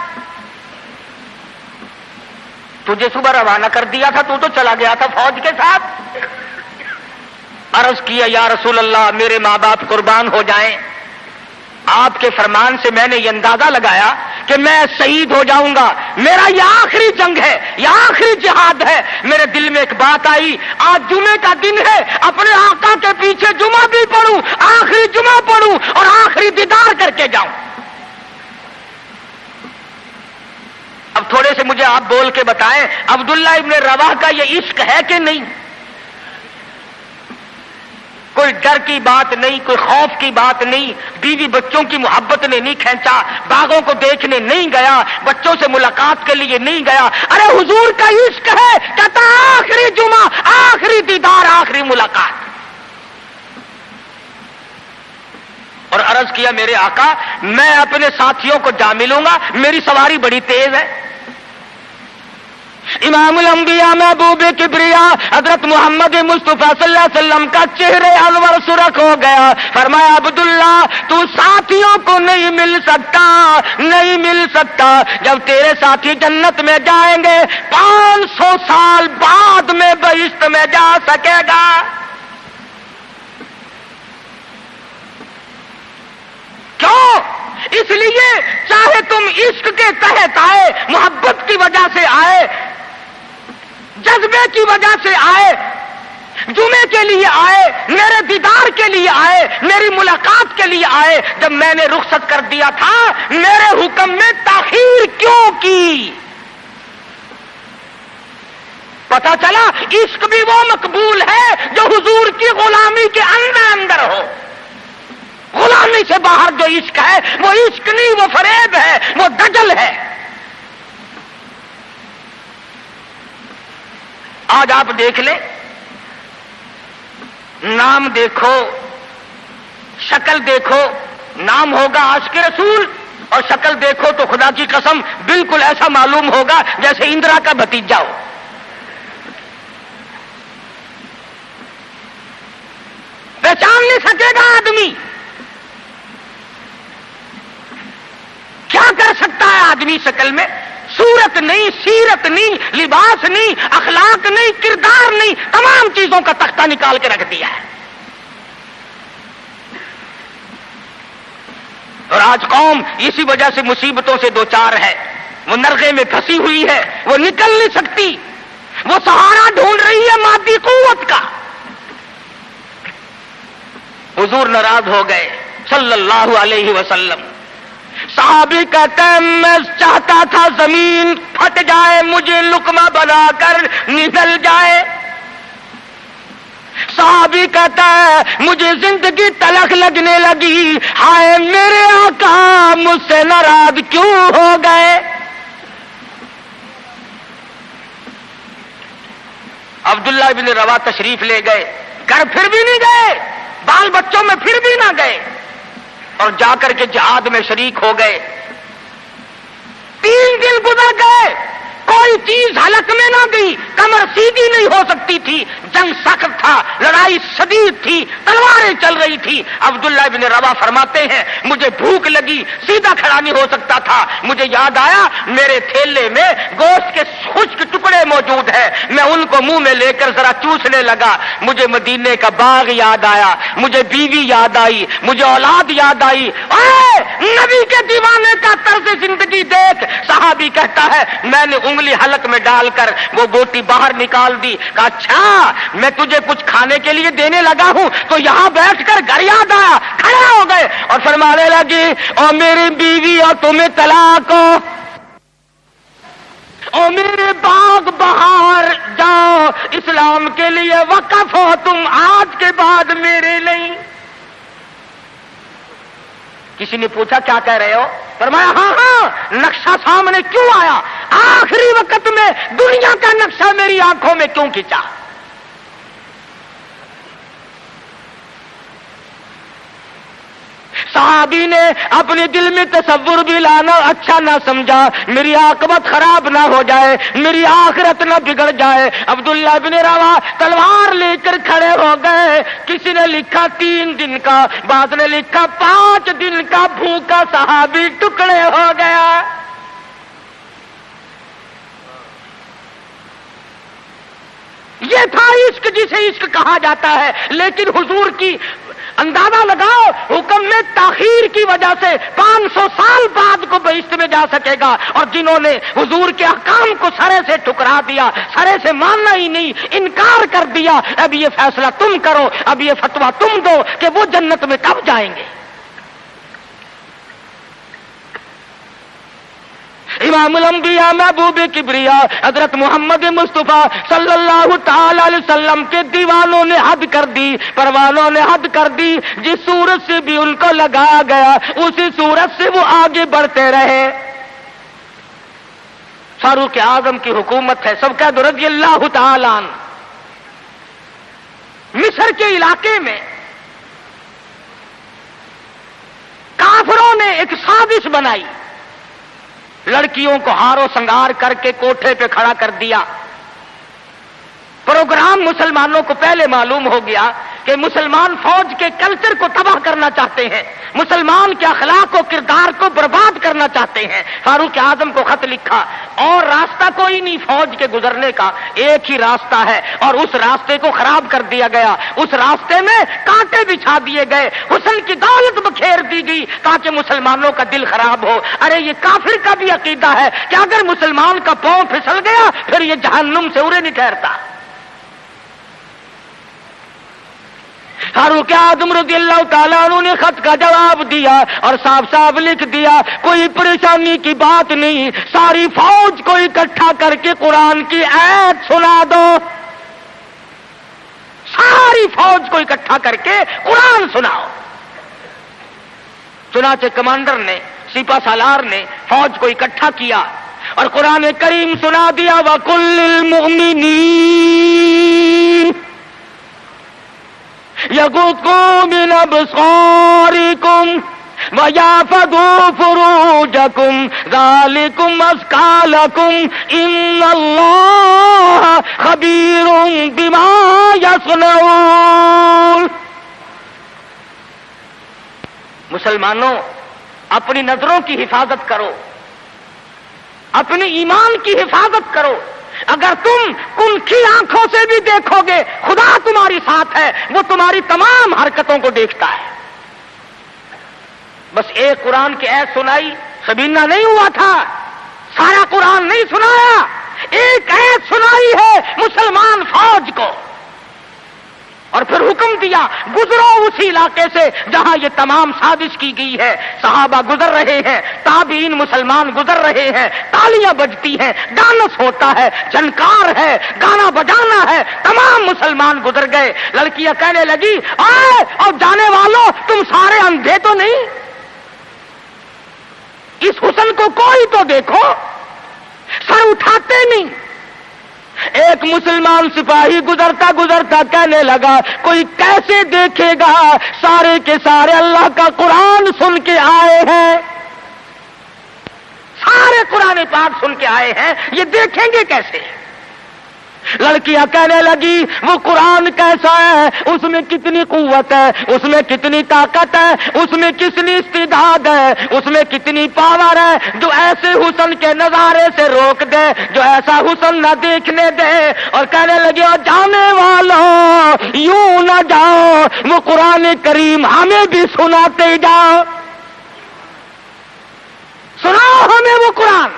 تجھے صبح روانہ کر دیا تھا، تو چلا گیا تھا فوج کے ساتھ۔ عرض کیا یا رسول اللہ میرے ماں باپ قربان ہو جائیں، آپ کے فرمان سے میں نے یہ اندازہ لگایا کہ میں شہید ہو جاؤں گا، میرا یہ آخری جنگ ہے، یہ آخری جہاد ہے۔ میرے دل میں ایک بات آئی، آج جمعے کا دن ہے، اپنے آقا کے پیچھے جمعہ بھی پڑھوں، آخری جمعہ پڑھوں اور آخری دیدار کر کے جاؤں۔ اب تھوڑے سے مجھے آپ بول کے بتائیں عبداللہ ابن رواح کا یہ عشق ہے کہ نہیں؟ کوئی ڈر کی بات نہیں، کوئی خوف کی بات نہیں، بیوی بچوں کی محبت نے نہیں کھینچا، باغوں کو دیکھنے نہیں گیا، بچوں سے ملاقات کے لیے نہیں گیا، ارے حضور کا عشق ہے، کہتا آخری جمعہ، آخری دیدار، آخری ملاقات۔ اور عرض کیا میرے آقا میں اپنے ساتھیوں کو جا ملوں گا، میری سواری بڑی تیز ہے۔ امام الانبیاء محبوب کبریا حضرت محمد مصطفیٰ صلی اللہ علیہ وسلم کا چہرے انور سرخ ہو گیا۔ فرمایا عبداللہ تو ساتھیوں کو نہیں مل سکتا، جب تیرے ساتھی جنت میں جائیں گے 500 سال بعد میں بہشت میں جا سکے گا۔ کیوں؟ اس لیے چاہے تم عشق کے تحت آئے، محبت کی وجہ سے آئے، جذبے کی وجہ سے آئے، جمعے کے لیے آئے، میرے دیدار کے لیے آئے، میری ملاقات کے لیے آئے، جب میں نے رخصت کر دیا تھا میرے حکم میں تاخیر کیوں کی؟ پتا چلا عشق بھی وہ مقبول ہے جو حضور کی غلامی کے اندر ہو۔ غلامی سے باہر جو عشق ہے وہ عشق نہیں، وہ فریب ہے، وہ دجل ہے۔ آج آپ دیکھ لیں، نام دیکھو، شکل دیکھو، نام ہوگا عاشق رسول اور شکل دیکھو تو خدا کی قسم بالکل ایسا معلوم ہوگا جیسے اندرا کا بھتیجا ہو۔ پہچان نہیں سکے گا آدمی۔ کیا کر سکتا ہے آدمی شکل میں؟ صورت نہیں، سیرت نہیں، لباس نہیں، اخلاق نہیں، کردار نہیں، تمام چیزوں کا تختہ نکال کے رکھ دیا ہے۔ اور آج قوم اسی وجہ سے مصیبتوں سے دوچار ہے، وہ نرغے میں پھنسی ہوئی ہے، وہ نکل نہیں سکتی، وہ سہارا ڈھونڈ رہی ہے مادی قوت کا۔ حضور ناراض ہو گئے صلی اللہ علیہ وسلم۔ صحابی کہتے ہیں میں چاہتا تھا زمین پھٹ جائے، مجھے لقمہ بنا کر نگل جائے۔ صحابی کہتا ہے مجھے زندگی تلخ لگنے لگی، ہائے میرے آقا مجھ سے ناراض کیوں ہو گئے؟ عبداللہ بن روا تشریف لے گئے، گھر پھر بھی نہیں گئے، بال بچوں میں پھر بھی نہ گئے، اور جا کر کے جہاد میں شریک ہو گئے۔ 3 دن گزر گئے، کوئی چیز حلق میں نہ گئی، کمر سیدھی نہیں ہو سکتی تھی، جنگ سخت تھا، لڑائی شدید تھی، تلواریں چل رہی تھی۔ عبداللہ بن روا فرماتے ہیں مجھے بھوک لگی، سیدھا کھڑا نہیں ہو سکتا تھا، مجھے یاد آیا میرے تھیلے میں گوشت کے خشک ٹکڑے موجود ہیں، میں ان کو منہ میں لے کر ذرا چوسنے لگا، مجھے مدینے کا باغ یاد آیا، مجھے بیوی یاد آئی، مجھے اولاد یاد آئی۔ اے نبی کے دیوانے کا طرز زندگی دیکھ۔ صحابی کہتا ہے میں نے انگلی حلق میں ڈال کر وہ بوٹی باہر نکال دی، کہا اچھا میں تجھے کچھ کھانے کے لیے دینے لگا ہوں تو یہاں بیٹھ کر گھر یاد آیا، کھڑے ہو گئے اور فرمانے لگی اور میری بیوی اور تمہیں طلاق ہو، اور میرے باغ بہار جاؤ، اسلام کے لیے وقف ہو تم آج کے بعد میرے نہیں۔ کسی نے پوچھا کیا کہہ رہے ہو؟ فرمایا ہاں ہاں، نقشہ سامنے کیوں آیا؟ آخری وقت میں دنیا کا نقشہ میری آنکھوں میں کیوں کھینچا؟ صحابی نے اپنے دل میں تصور بھی لانا اچھا نہ سمجھا، میری عاقبت خراب نہ ہو جائے، میری آخرت نہ بگڑ جائے۔ عبداللہ بن روا تلوار لے کر کھڑے ہو گئے، کسی نے لکھا 3 دن کا، بعض نے لکھا 5 دن کا بھوکا صحابی ٹکڑے ہو گیا۔ یہ تھا عشق جسے عشق کہا جاتا ہے، لیکن حضور کی اندازہ لگاؤ حکم میں تاخیر کی وجہ سے 500 سال بعد کو بہشت میں جا سکے گا، اور جنہوں نے حضور کے احکام کو سرے سے ٹھکرا دیا، سرے سے ماننا ہی نہیں، انکار کر دیا، اب یہ فیصلہ تم کرو، اب یہ فتویٰ تم دو کہ وہ جنت میں کب جائیں گے۔ امام الانبیاء محبوب کبریا حضرت محمد مصطفیٰ صلی اللہ تعالی علیہ وسلم کے دیوانوں نے حد کر دی، پروانوں نے حد کر دی، جس صورت سے بھی ان کو لگایا گیا اسی صورت سے وہ آگے بڑھتے رہے۔ فاروق اعظم کی حکومت ہے، سب کہہ دو رضی اللہ تعالی عنہ۔ مصر کے علاقے میں کافروں نے ایک سازش بنائی، لڑکیوں کو ہارو سنگار کر کے کوٹھے پہ کھڑا کر دیا۔ پروگرام مسلمانوں کو پہلے معلوم ہو گیا کہ مسلمان فوج کے کلچر کو تباہ کرنا چاہتے ہیں، مسلمان کے اخلاق و کردار کو برباد کرنا چاہتے ہیں۔ فاروق اعظم کو خط لکھا، اور راستہ کوئی نہیں فوج کے گزرنے کا، ایک ہی راستہ ہے، اور اس راستے کو خراب کر دیا گیا، اس راستے میں کانٹے بچھا دیے گئے، حسن کی دولت بکھیر دی گئی تاکہ مسلمانوں کا دل خراب ہو۔ ارے یہ کافر کا بھی عقیدہ ہے کہ اگر مسلمان کا پاؤں پھسل گیا پھر یہ جہنم سے اڑے نہیں ٹھہرتا۔ فاروق اعظم رضی اللہ تعالیٰ عنہ نے خط کا جواب دیا اور صاف صاف لکھ دیا، کوئی پریشانی کی بات نہیں، ساری فوج کو اکٹھا کر کے قرآن کی آیت سنا دو، ساری فوج کو اکٹھا کر کے قرآن سناؤ۔ چنانچہ کمانڈر نے، سپہ سالار نے فوج کو اکٹھا کیا اور قرآن کریم سنا دیا، وَقُلْ لِلْمُؤْمِنِينَ يَغُضُّوا مِنْ أَبْصَارِكُمْ وَيَحْفَظُوا فُرُوجَكُمْ ذَلِكُمْ أَزْكَىٰ لَكُمْ إِنَّ اللَّهَ خَبِيرٌ بِمَا يَصْنَعُونَ۔ مسلمانوں، اپنی نظروں کی حفاظت کرو، اپنے ایمان کی حفاظت کرو۔ اگر تم کنکھی آنکھوں سے بھی دیکھو گے خدا تمہاری ساتھ ہے، وہ تمہاری تمام حرکتوں کو دیکھتا ہے۔ بس ایک قرآن کی آیت سنائی، سبینہ نہیں ہوا تھا، سارا قرآن نہیں سنایا، ایک آیت سنائی ہے مسلمان فوج کو، اور پھر حکم دیا گزرو اسی علاقے سے جہاں یہ تمام سازش کی گئی ہے۔ صحابہ گزر رہے ہیں، تابعین مسلمان گزر رہے ہیں، تالیاں بجتی ہیں، ڈانس ہوتا ہے، جھنکار ہے، گانا بجانا ہے، تمام مسلمان گزر گئے۔ لڑکیاں کہنے لگی، آئے اور جانے والوں تم سارے اندھے تو نہیں؟ اس حسن کو کوئی تو دیکھو، سر اٹھاتے نہیں۔ ایک مسلمان سپاہی گزرتا گزرتا کہنے لگا، کوئی کیسے دیکھے گا، سارے کے سارے اللہ کا قرآن سن کے آئے ہیں، سارے قرآن پاک سن کے آئے ہیں، یہ دیکھیں گے کیسے؟ لڑکیاں کہنے لگی، وہ قرآن کیسا ہے، اس میں کتنی قوت ہے، اس میں کتنی طاقت ہے، اس میں کتنی استعداد ہے، اس میں کتنی پاور ہے، جو ایسے حسن کے نظارے سے روک دے، جو ایسا حسن نہ دیکھنے دے۔ اور کہنے لگے، اور جانے والوں یوں نہ جاؤ، وہ قرآن کریم ہمیں بھی سناتے جاؤ، سناؤ ہمیں وہ قرآن۔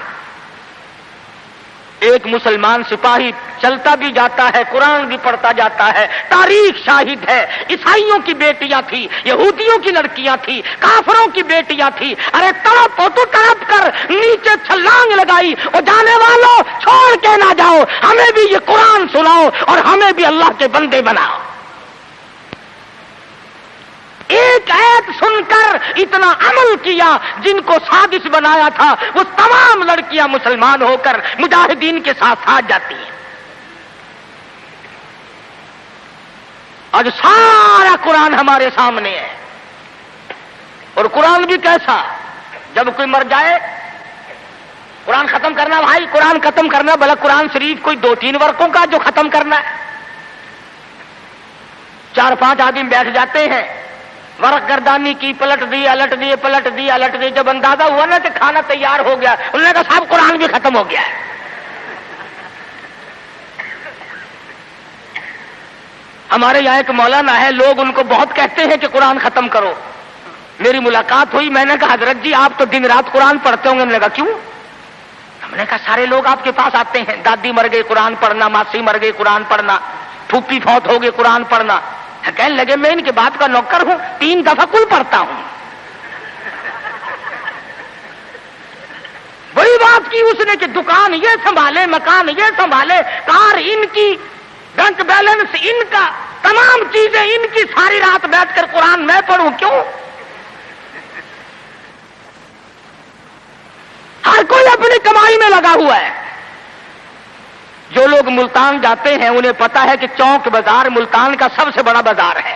ایک مسلمان سپاہی چلتا بھی جاتا ہے، قرآن بھی پڑھتا جاتا ہے۔ تاریخ شاہد ہے، عیسائیوں کی بیٹیاں تھی، یہودیوں کی لڑکیاں تھی، کافروں کی بیٹیاں تھی، ارے تڑپ ہو تو تڑپ کر نیچے چھلانگ لگائی، اور جانے والوں چھوڑ کے نہ جاؤ، ہمیں بھی یہ قرآن سناؤ اور ہمیں بھی اللہ کے بندے بناؤ۔ ایک آیت سن کر اتنا عمل کیا، جن کو سازش بنایا تھا وہ تمام لڑکیاں مسلمان ہو کر مجاہدین کے ساتھ ساتھ جاتی ہیں۔ آج سارا قرآن ہمارے سامنے ہے، اور قرآن بھی کیسا، جب کوئی مر جائے قرآن ختم کرنا، بھائی قرآن ختم کرنا، بھلا قرآن شریف کوئی 2-3 ورقوں کا جو ختم کرنا ہے؟ 4-5 آدمی بیٹھ جاتے ہیں، ورق گردانی کی، پلٹ دی الٹ دیے، پلٹ دی الٹ دی، جب اندازہ ہوا نا کہ کھانا تیار ہو گیا، انہوں نے کہا صاحب قرآن بھی ختم ہو گیا ہے۔ ہمارے یہاں ایک مولانا ہے، لوگ ان کو بہت کہتے ہیں کہ قرآن ختم کرو۔ میری ملاقات ہوئی، میں نے کہا حضرت جی آپ تو دن رات قرآن پڑھتے ہوں گے؟ انہوں نے کہا کیوں؟ ہم نے کہا سارے لوگ آپ کے پاس آتے ہیں، دادی مر گئی قرآن پڑھنا، ماسی مر گئی قرآن پڑھنا، پھوپھی فوت ہو گئی قرآن پڑھنا۔ کہنے لگے میں ان کے بات کا نوکر ہوں، 3 دفعہ کل پڑھتا ہوں۔ بڑی بات کی اس نے کہ دکان یہ سنبھالے، مکان یہ سنبھالے، کار ان کی، بینک بیلنس ان کا، تمام چیزیں ان کی، ساری رات بیٹھ کر قرآن میں پڑھوں کیوں؟ ہر کوئی اپنی کمائی میں لگا ہوا ہے۔ جو لوگ ملتان جاتے ہیں انہیں پتا ہے کہ چوک بازار ملتان کا سب سے بڑا بازار ہے۔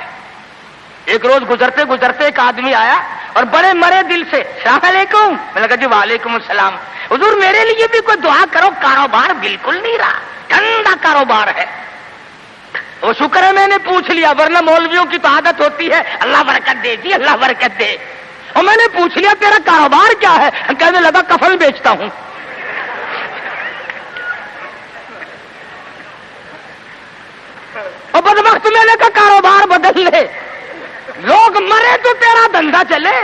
ایک روز گزرتے گزرتے ایک آدمی آیا اور بڑے مرے دل سے السلام علیکم. میں نے کہا جی وعلیکم السلام. حضور میرے لیے بھی کوئی دعا کرو، کاروبار بالکل نہیں رہا، ٹھنڈا کاروبار ہے. وہ شکر ہے میں نے پوچھ لیا، ورنہ مولویوں کی تو عادت ہوتی ہے اللہ برکت دے جی اللہ برکت دے. اور میں نے پوچھ لیا تیرا کاروبار کیا ہے؟ کہنے لگا کفن بیچتا ہوں. اور بدبخت میں نے کہا کاروبار بدل لے، لوگ مرے تو تیرا دھندا چلے.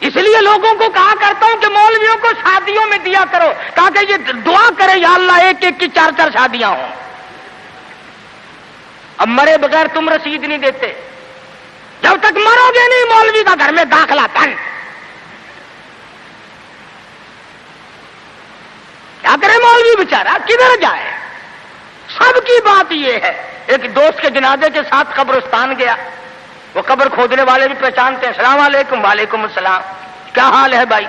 اس لیے لوگوں کو کہا کرتا ہوں کہ مولویوں کو شادیوں میں دیا کرو تاکہ یہ دعا کرے یا اللہ ایک ایک کی 4 شادیاں ہوں. اب مرے بغیر تم رسید نہیں دیتے، جب تک مرو گے نہیں مولوی کا گھر میں داخلہ تن. کیا کرے مولوی بیچارہ، کدھر جائے؟ سب کی بات یہ ہے. ایک دوست کے جنازے کے ساتھ قبرستان گیا، وہ قبر کھودنے والے بھی پہچانتے ہیں. السلام علیکم. وعلیکم السلام. کیا حال ہے بھائی؟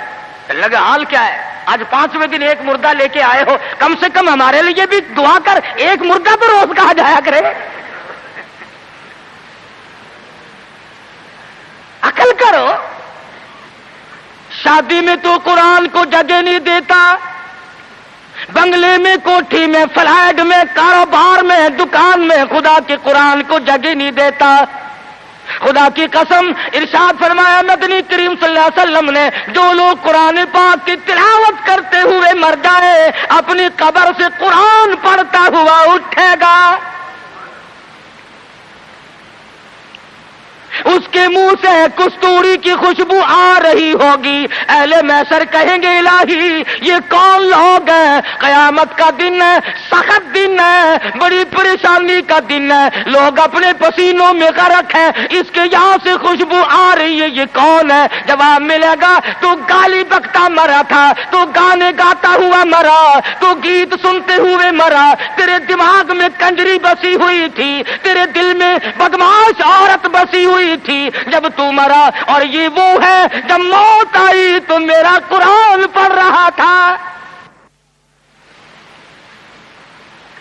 لگا حال کیا ہے؟ آج 5ویں دن ایک مردہ لے کے آئے ہو، کم سے کم ہمارے لیے بھی دعا کر، ایک مردہ تو روز کہا جایا کرے. عقل کرو. شادی میں تو قرآن کو جگہ نہیں دیتا، بنگلے میں، کوٹھی میں، فلیٹ میں، کاروبار میں، دکان میں خدا کے قرآن کو جگہ نہیں دیتا. خدا کی قسم ارشاد فرمایا مدنی کریم صلی اللہ علیہ وسلم نے، جو لوگ قرآن پاک کی تلاوت کرتے ہوئے مر جائے اپنی قبر سے قرآن پڑھتا ہوا اٹھے گا، اس کے منہ سے کستوری کی خوشبو آ رہی ہوگی. اہل محشر کہیں گے الہی یہ کون لوگ ہیں؟ قیامت کا دن ہے، سخت دن ہے، بڑی پریشانی کا دن ہے، لوگ اپنے پسینوں میں غرق ہیں، اس کے یہاں سے خوشبو آ رہی ہے، یہ کون ہے؟ جواب ملے گا تو گالی بکتا مرا تھا، تو گانے گاتا ہوا مرا، تو گیت سنتے ہوئے مرا، تیرے دماغ میں کنجری بسی ہوئی تھی، تیرے دل میں بدماش عورت بسی ہوئی تھی جب تو مرا، اور یہ وہ ہے جب موت آئی تو میرا قرآن پڑھ رہا تھا.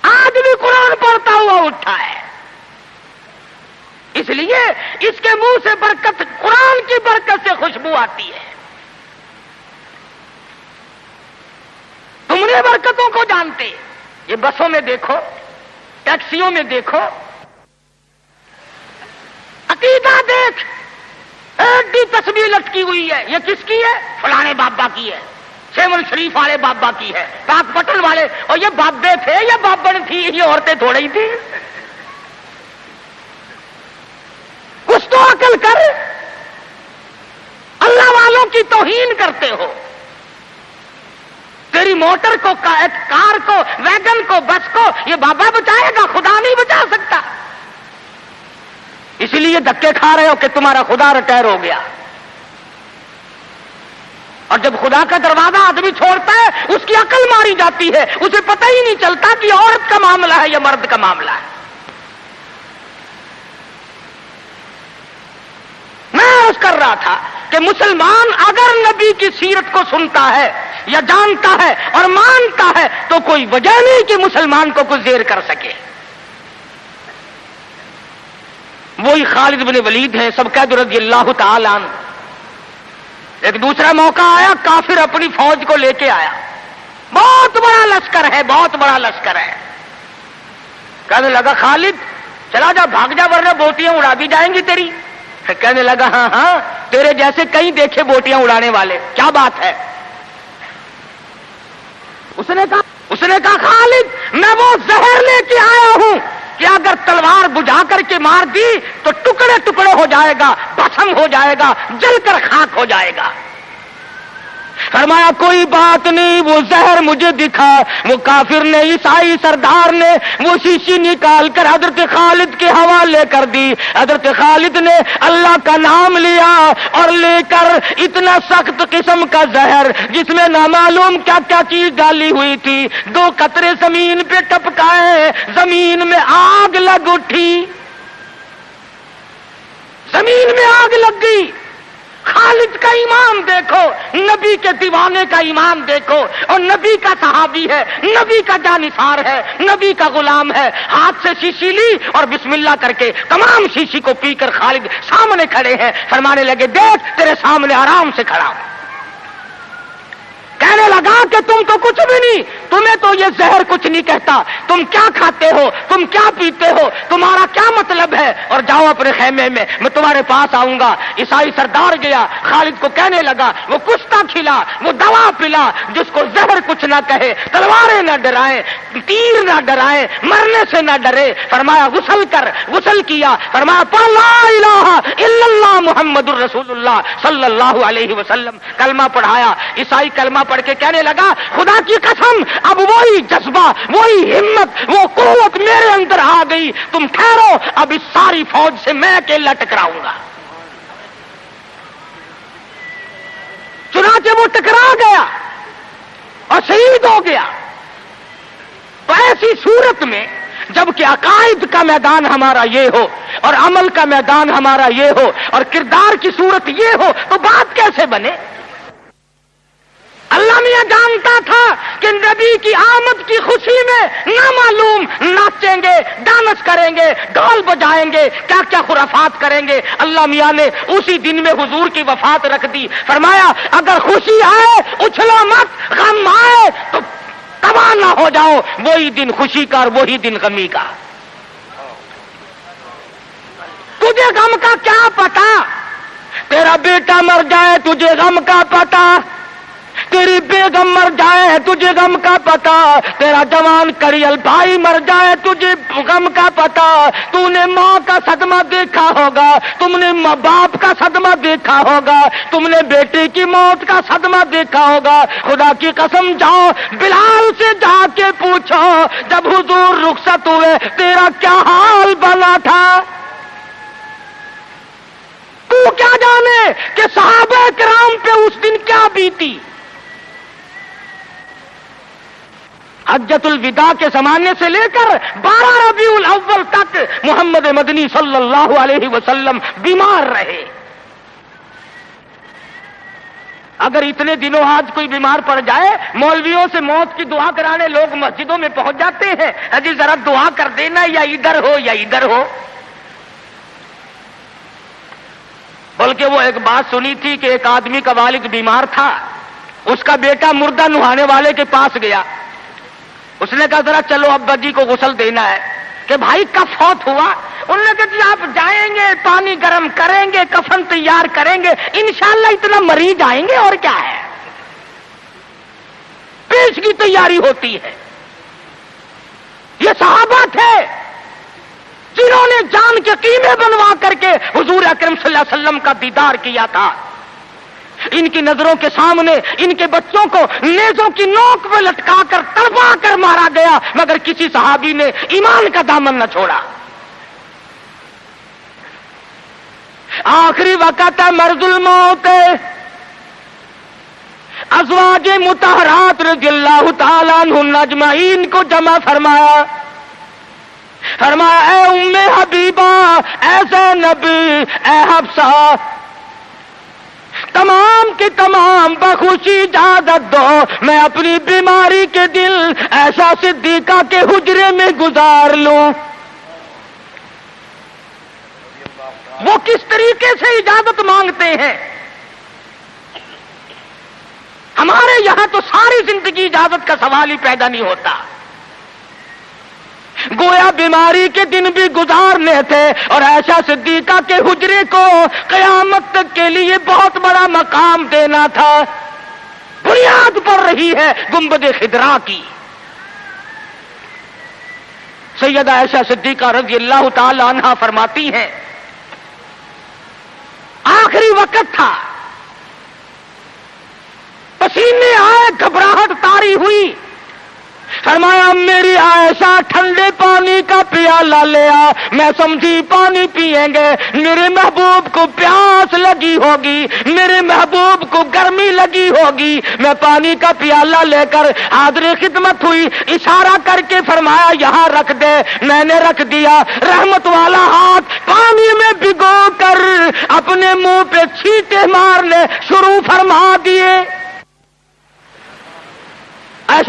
آج بھی قرآن پڑھتا ہوا اٹھا ہے. اس لیے اس کے منہ سے برکت، قرآن کی برکت سے خوشبو آتی ہے. تم نے برکتوں کو جانتے. یہ بسوں میں دیکھو، ٹیکسیوں میں دیکھو، عقیدہ دیکھ، ایڈی تصویر لٹکی ہوئی ہے، یہ کس کی ہے؟ فلانے بابا کی ہے، سیون شریف والے بابا کی ہے، پاک پٹن والے. اور یہ بابے تھے یا بابن تھی؟ یہ عورتیں تھوڑی تھی. کچھ تو عقل کر. اللہ والوں کی توہین کرتے ہو. تیری موٹر کو، کار کو، ویگن کو، بس کو یہ بابا بچائے گا، خدا نہیں بچا سکتا. اسی لیے دھکے کھا رہے ہو کہ تمہارا خدا ریٹائر ہو گیا. اور جب خدا کا دروازہ آدمی چھوڑتا ہے اس کی عقل ماری جاتی ہے، اسے پتہ ہی نہیں چلتا کہ عورت کا معاملہ ہے یا مرد کا معاملہ ہے. میں عرض کر رہا تھا کہ مسلمان اگر نبی کی سیرت کو سنتا ہے یا جانتا ہے اور مانتا ہے تو کوئی وجہ نہیں کہ مسلمان کو کچھ زیر کر سکے. وہی خالد بن ولید ہے سبقید رضی اللہ تعالی عنہ. ایک دوسرا موقع آیا، کافر اپنی فوج کو لے کے آیا، بہت بڑا لشکر ہے، بہت بڑا لشکر ہے. کہنے لگا خالد چلا جا، بھاگ جا ورنہ بوٹیاں اڑا دی جائیں گی تیری. کہنے لگا ہاں ہاں تیرے جیسے کئی دیکھے بوٹیاں اڑانے والے. کیا بات ہے؟ اس نے کہا خالد میں وہ زہر لے کے آیا ہوں کہ اگر تلوار بجھا کر کے مار دی تو ٹکڑے ٹکڑے ہو جائے گا، بھسم ہو جائے گا، جل کر خاک ہو جائے گا. فرمایا کوئی بات نہیں، وہ زہر مجھے دکھا. وہ کافر نے، عیسائی سردار نے وہ شیشی نکال کر حضرت خالد کے حوالے کر دی. حضرت خالد نے اللہ کا نام لیا اور لے کر اتنا سخت قسم کا زہر جس میں نامعلوم کیا کیا چیز ڈالی ہوئی تھی، 2 قطرے زمین پہ ٹپکائے، زمین میں آگ لگ اٹھی، زمین میں آگ لگ گئی. خالد کا ایمان دیکھ دیکھو, نبی کے دیوانے کا ایمان دیکھو, اور نبی کا صحابی ہے, نبی کا جانثار ہے, نبی کا غلام ہے. ہاتھ سے شیشی لی اور بسم اللہ کر کے تمام شیشی کو پی کر خالد سامنے کھڑے ہیں. فرمانے لگے دیکھ تیرے سامنے آرام سے کھڑا ہوں. کہنے لگا کہ تم تو کچھ بھی نہیں, تمہیں تو یہ زہر کچھ نہیں کہتا, تم کیا کھاتے ہو, تم کیا پیتے ہو, تمہارا کیا مطلب ہے, اور جاؤ اپنے خیمے میں تمہارے پاس آؤں گا. عیسائی سردار گیا, خالد کو کہنے لگا وہ کشتہ کھلا, وہ دوا پلا, جس کو زہر کچھ نہ کہے, تلواریں نہ ڈرائے, تیر نہ ڈرائے, مرنے سے نہ ڈرے. فرمایا غسل کر, غسل کیا. فرمایا پڑھ لا الہ الا اللہ محمد الرسول اللہ صلی اللہ علیہ وسلم, کلمہ پڑھایا. عیسائی کلمہ پڑھ کے کہنے لگا خدا کی قسم اب وہی جذبہ, وہی ہمت, وہ قوت میرے اندر آ گئی. تم ٹھہرو, اب اس ساری فوج سے میں اکیلا ٹکراؤں گا. چنانچہ وہ ٹکرا گیا اور شہید ہو گیا. تو ایسی صورت میں جب کہ عقائد کا میدان ہمارا یہ ہو اور عمل کا میدان ہمارا یہ ہو اور کردار کی صورت یہ ہو تو بات کیسے بنے؟ اللہ میاں جانتا تھا کہ نبی کی آمد کی خوشی میں نامعلوم ناچیں گے, ڈانس کریں گے, ڈھول بجائیں گے, کیا کیا خرافات کریں گے. اللہ میاں نے اسی دن میں حضور کی وفات رکھ دی. فرمایا اگر خوشی آئے اچھلو مت, غم آئے تو تباہ نہ ہو جاؤ. وہی دن خوشی کا اور وہی دن غمی کا. تجھے غم کا کیا پتا, تیرا بیٹا مر جائے تجھے غم کا پتا, تیری بیگم مر جائے تجھے غم کا پتا, تیرا جوان کریل بھائی مر جائے تجھے غم کا پتا. تو نے ماں کا صدمہ دیکھا ہوگا, تم نے ماں باپ کا صدمہ دیکھا ہوگا, تم نے بیٹے کی موت کا صدمہ دیکھا ہوگا. خدا کی قسم جاؤ بلال سے جا کے پوچھو جب حضور رخصت ہوئے تیرا کیا حال بنا تھا. تو کیا جانے کہ صحابہ کرام پہ اس دن کیا بیتی. حجۃ الوداع کے زمانے سے لے کر 12 ربیع الاول تک محمد مدنی صلی اللہ علیہ وسلم بیمار رہے. اگر اتنے دنوں آج کوئی بیمار پڑ جائے, مولویوں سے موت کی دعا کرانے لوگ مسجدوں میں پہنچ جاتے ہیں, اجی ذرا دعا کر دینا یا ادھر ہو یا ادھر ہو. بلکہ وہ ایک بات سنی تھی کہ ایک آدمی کا والد بیمار تھا, اس کا بیٹا مردہ نہانے والے کے پاس گیا. اس نے کہا ذرا چلو ابا جی کو غسل دینا ہے. کہ بھائی کب فوت ہوا؟ انہوں نے کہا جی آپ جائیں گے, پانی گرم کریں گے, کفن تیار کریں گے, انشاءاللہ اتنا مریض آئیں گے اور کیا ہے. پیش کی تیاری ہوتی ہے. یہ صحابہ تھے جنہوں نے جان کے قیمے بنوا کر کے حضور اکرم صلی اللہ علیہ وسلم کا دیدار کیا تھا. ان کی نظروں کے سامنے ان کے بچوں کو نیزوں کی نوک میں لٹکا کر تڑپا کر مارا گیا, مگر کسی صحابی نے ایمان کا دامن نہ چھوڑا. آخری وقت ہے مرض الموت. ازواج مطہرات رضی اللہ تعالیٰ عنہن اجمعین کو جمع فرمایا. فرمایا اے ام حبیبہ, اے زینب, اے حفصہ, تمام کی تمام بخوشی اجازت دو میں اپنی بیماری کے دل ایسا صدیقہ کے حجرے میں گزار لوں. وہ کس طریقے سے اجازت مانگتے ہیں. ہمارے یہاں تو ساری زندگی اجازت کا سوال ہی پیدا نہیں ہوتا. گویا بیماری کے دن بھی گزارنے تھے اور ایسا صدیقہ کے حجرے کو قیامت تک کے لیے بہت بڑا مقام دینا تھا. بنیاد پڑ رہی ہے گنبد خضرا کی. سیدہ عائشہ صدیقہ رضی اللہ تعالی عنہا فرماتی ہیں آخری وقت تھا, پسینے آئے, گھبراہٹ طاری ہوئی. فرمایا میری عائشہ ٹھنڈے پانی کا پیالہ لیا, میں سمجھی پانی پیئیں گے. میرے محبوب کو پیاس لگی ہوگی, میرے محبوب کو گرمی لگی ہوگی. میں پانی کا پیالہ لے کر حاضر خدمت ہوئی, اشارہ کر کے فرمایا یہاں رکھ دے. میں نے رکھ دیا. رحمت والا ہاتھ پانی میں بھگو کر اپنے منہ پہ چھینٹے مارنے شروع فرما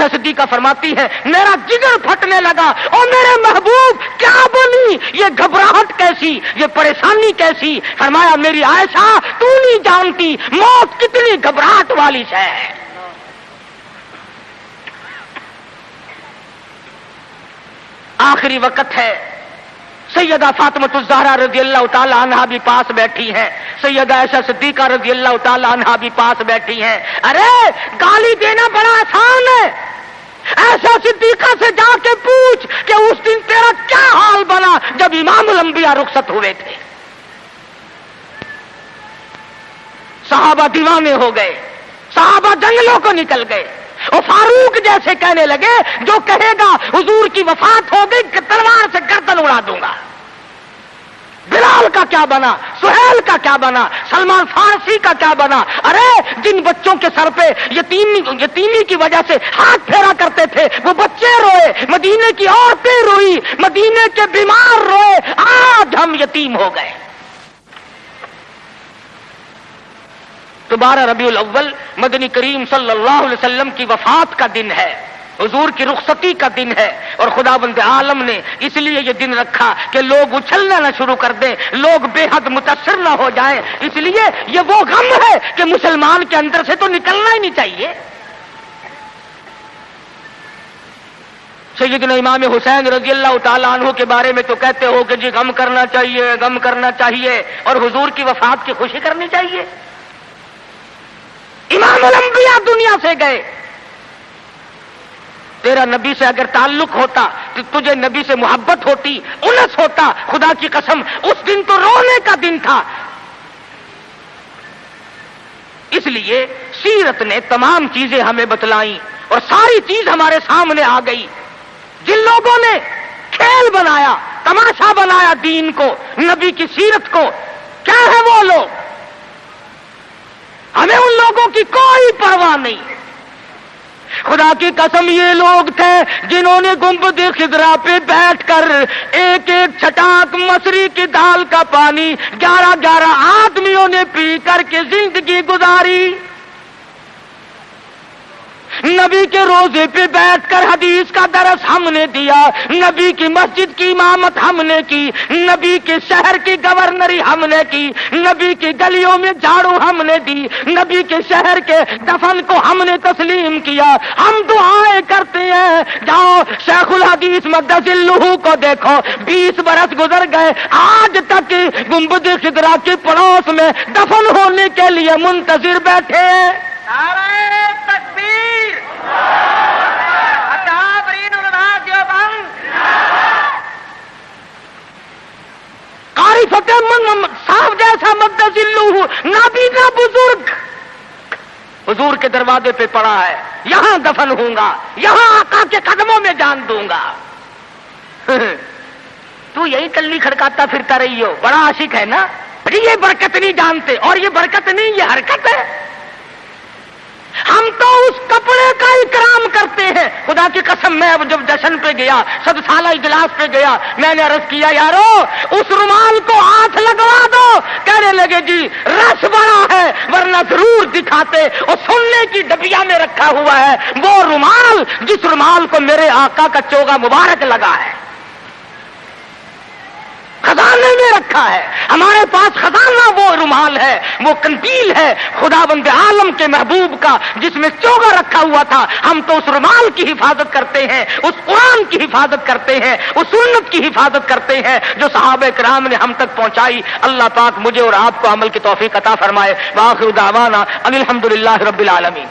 عائشہ صدیقہ فرماتی ہے میرا جگر پھٹنے لگا اور میرے محبوب کیا بولی، یہ گھبراہٹ کیسی، یہ پریشانی کیسی؟ فرمایا میری عائشہ تو نہیں جانتی موت کتنی گھبراہٹ والی ہے۔ آخری وقت ہے، سیدہ فاطمۃ الزہرا رضی اللہ تعالی عنہا بھی پاس بیٹھی ہیں، سیدہ عائشہ صدیقہ رضی اللہ تعالی عنہا بھی پاس بیٹھی ہیں۔ ارے گالی دینا بڑا آسان ہے، عائشہ صدیقہ سے جا کے پوچھ کہ اس دن تیرا کیا حال بنا جب امام الانبیاء رخصت ہوئے تھے۔ صحابہ دیوانے ہو گئے، صحابہ جنگلوں کو نکل گئے، اور فاروق جیسے کہنے لگے جو کہے گا حضور کی وفات ہو گئی کہ تلوار سے گردن اڑا دوں گا۔ بلال کا کیا بنا، سہیل کا کیا بنا، سلمان فارسی کا کیا بنا؟ ارے جن بچوں کے سر پہ یتیمی کی وجہ سے ہاتھ پھیرا کرتے تھے وہ بچے روئے، مدینے کی عورتیں روئی، مدینے کے بیمار روئے، آج ہم یتیم ہو گئے۔ تو 12 ربیع الاول مدنی کریم صلی اللہ علیہ وسلم کی وفات کا دن ہے، حضور کی رخصتی کا دن ہے، اور خداوند عالم نے اس لیے یہ دن رکھا کہ لوگ اچھلنا نہ شروع کر دیں، لوگ بے حد متاثر نہ ہو جائیں۔ اس لیے یہ وہ غم ہے کہ مسلمان کے اندر سے تو نکلنا ہی نہیں چاہیے۔ سیدنا امام حسین رضی اللہ تعالیٰ عنہ کے بارے میں تو کہتے ہو کہ جی غم کرنا چاہیے، غم کرنا چاہیے، اور حضور کی وفات کی خوشی کرنی چاہیے۔ امام الانبیاء دنیا سے گئے، تیرا نبی سے اگر تعلق ہوتا، تجھے نبی سے محبت ہوتی، انس ہوتا، خدا کی قسم اس دن تو رونے کا دن تھا۔ اس لیے سیرت نے تمام چیزیں ہمیں بتلائیں اور ساری چیز ہمارے سامنے آ گئی۔ جن لوگوں نے کھیل بنایا، تماشا بنایا دین کو، نبی کی سیرت کو، کیا ہے وہ لوگ؟ ہمیں ان لوگوں کی کوئی پرواہ نہیں۔ خدا کی قسم یہ لوگ تھے جنہوں نے گنبد خضرا پہ بیٹھ کر ایک ایک چھٹاک مصری کی دال کا پانی 11 آدمیوں نے پی کر کے زندگی گزاری۔ نبی کے روزے پہ بیٹھ کر حدیث کا درس ہم نے دیا، نبی کی مسجد کی امامت ہم نے کی، نبی کے شہر کی گورنری ہم نے کی، نبی کی گلیوں میں جھاڑو ہم نے دی، نبی کے شہر کے دفن کو ہم نے تسلیم کیا۔ ہم دعائیں کرتے ہیں، جاؤ شیخ الحدیث مقدس الروح کو دیکھو، 20 برس گزر گئے، آج تک گنبد خضرا کے پڑوس میں دفن ہونے کے لیے منتظر بیٹھے ہیں۔ نعرہ تکبیر، اکابرین علماء دیوبند، قاری فتح محمد صاحب جیسا مقدس الروح نابینا بزرگ حضور کے دروازے پہ پڑا ہے، یہاں دفن ہوں گا، یہاں آقا کے قدموں میں جان دوں گا۔ تو یہی کلی کھڑکاتا پھرتا رہی ہو، بڑا عاشق ہے نا؟ یہ برکت نہیں جانتے، اور یہ برکت نہیں، یہ حرکت ہے۔ ہم تو اس کپڑے کا اکرام کرتے ہیں۔ خدا کی قسم میں اب جب جشن پہ گیا، 100 سالہ اجلاس پہ گیا، میں نے عرض کیا یارو اس رومال کو ہاتھ لگوا دو، کہنے لگے جی رس بڑا ہے ورنہ ضرور دکھاتے، اور سننے کی ڈبیا میں رکھا ہوا ہے وہ رومال جس رومال کو میرے آقا کا چوگا مبارک لگا ہے، خزانے میں رکھا ہے۔ ہمارے پاس خزانہ وہ رومال ہے، وہ قندیل ہے خداوند عالم کے محبوب کا جس میں چوگا رکھا ہوا تھا۔ ہم تو اس رومال کی حفاظت کرتے ہیں، اس قرآن کی حفاظت کرتے ہیں، اس سنت کی حفاظت کرتے ہیں جو صحابہ کرام نے ہم تک پہنچائی۔ اللہ پاک مجھے اور آپ کو عمل کی توفیق عطا فرمائے۔ وآخر دعوانا ان الحمدللہ رب العالمین۔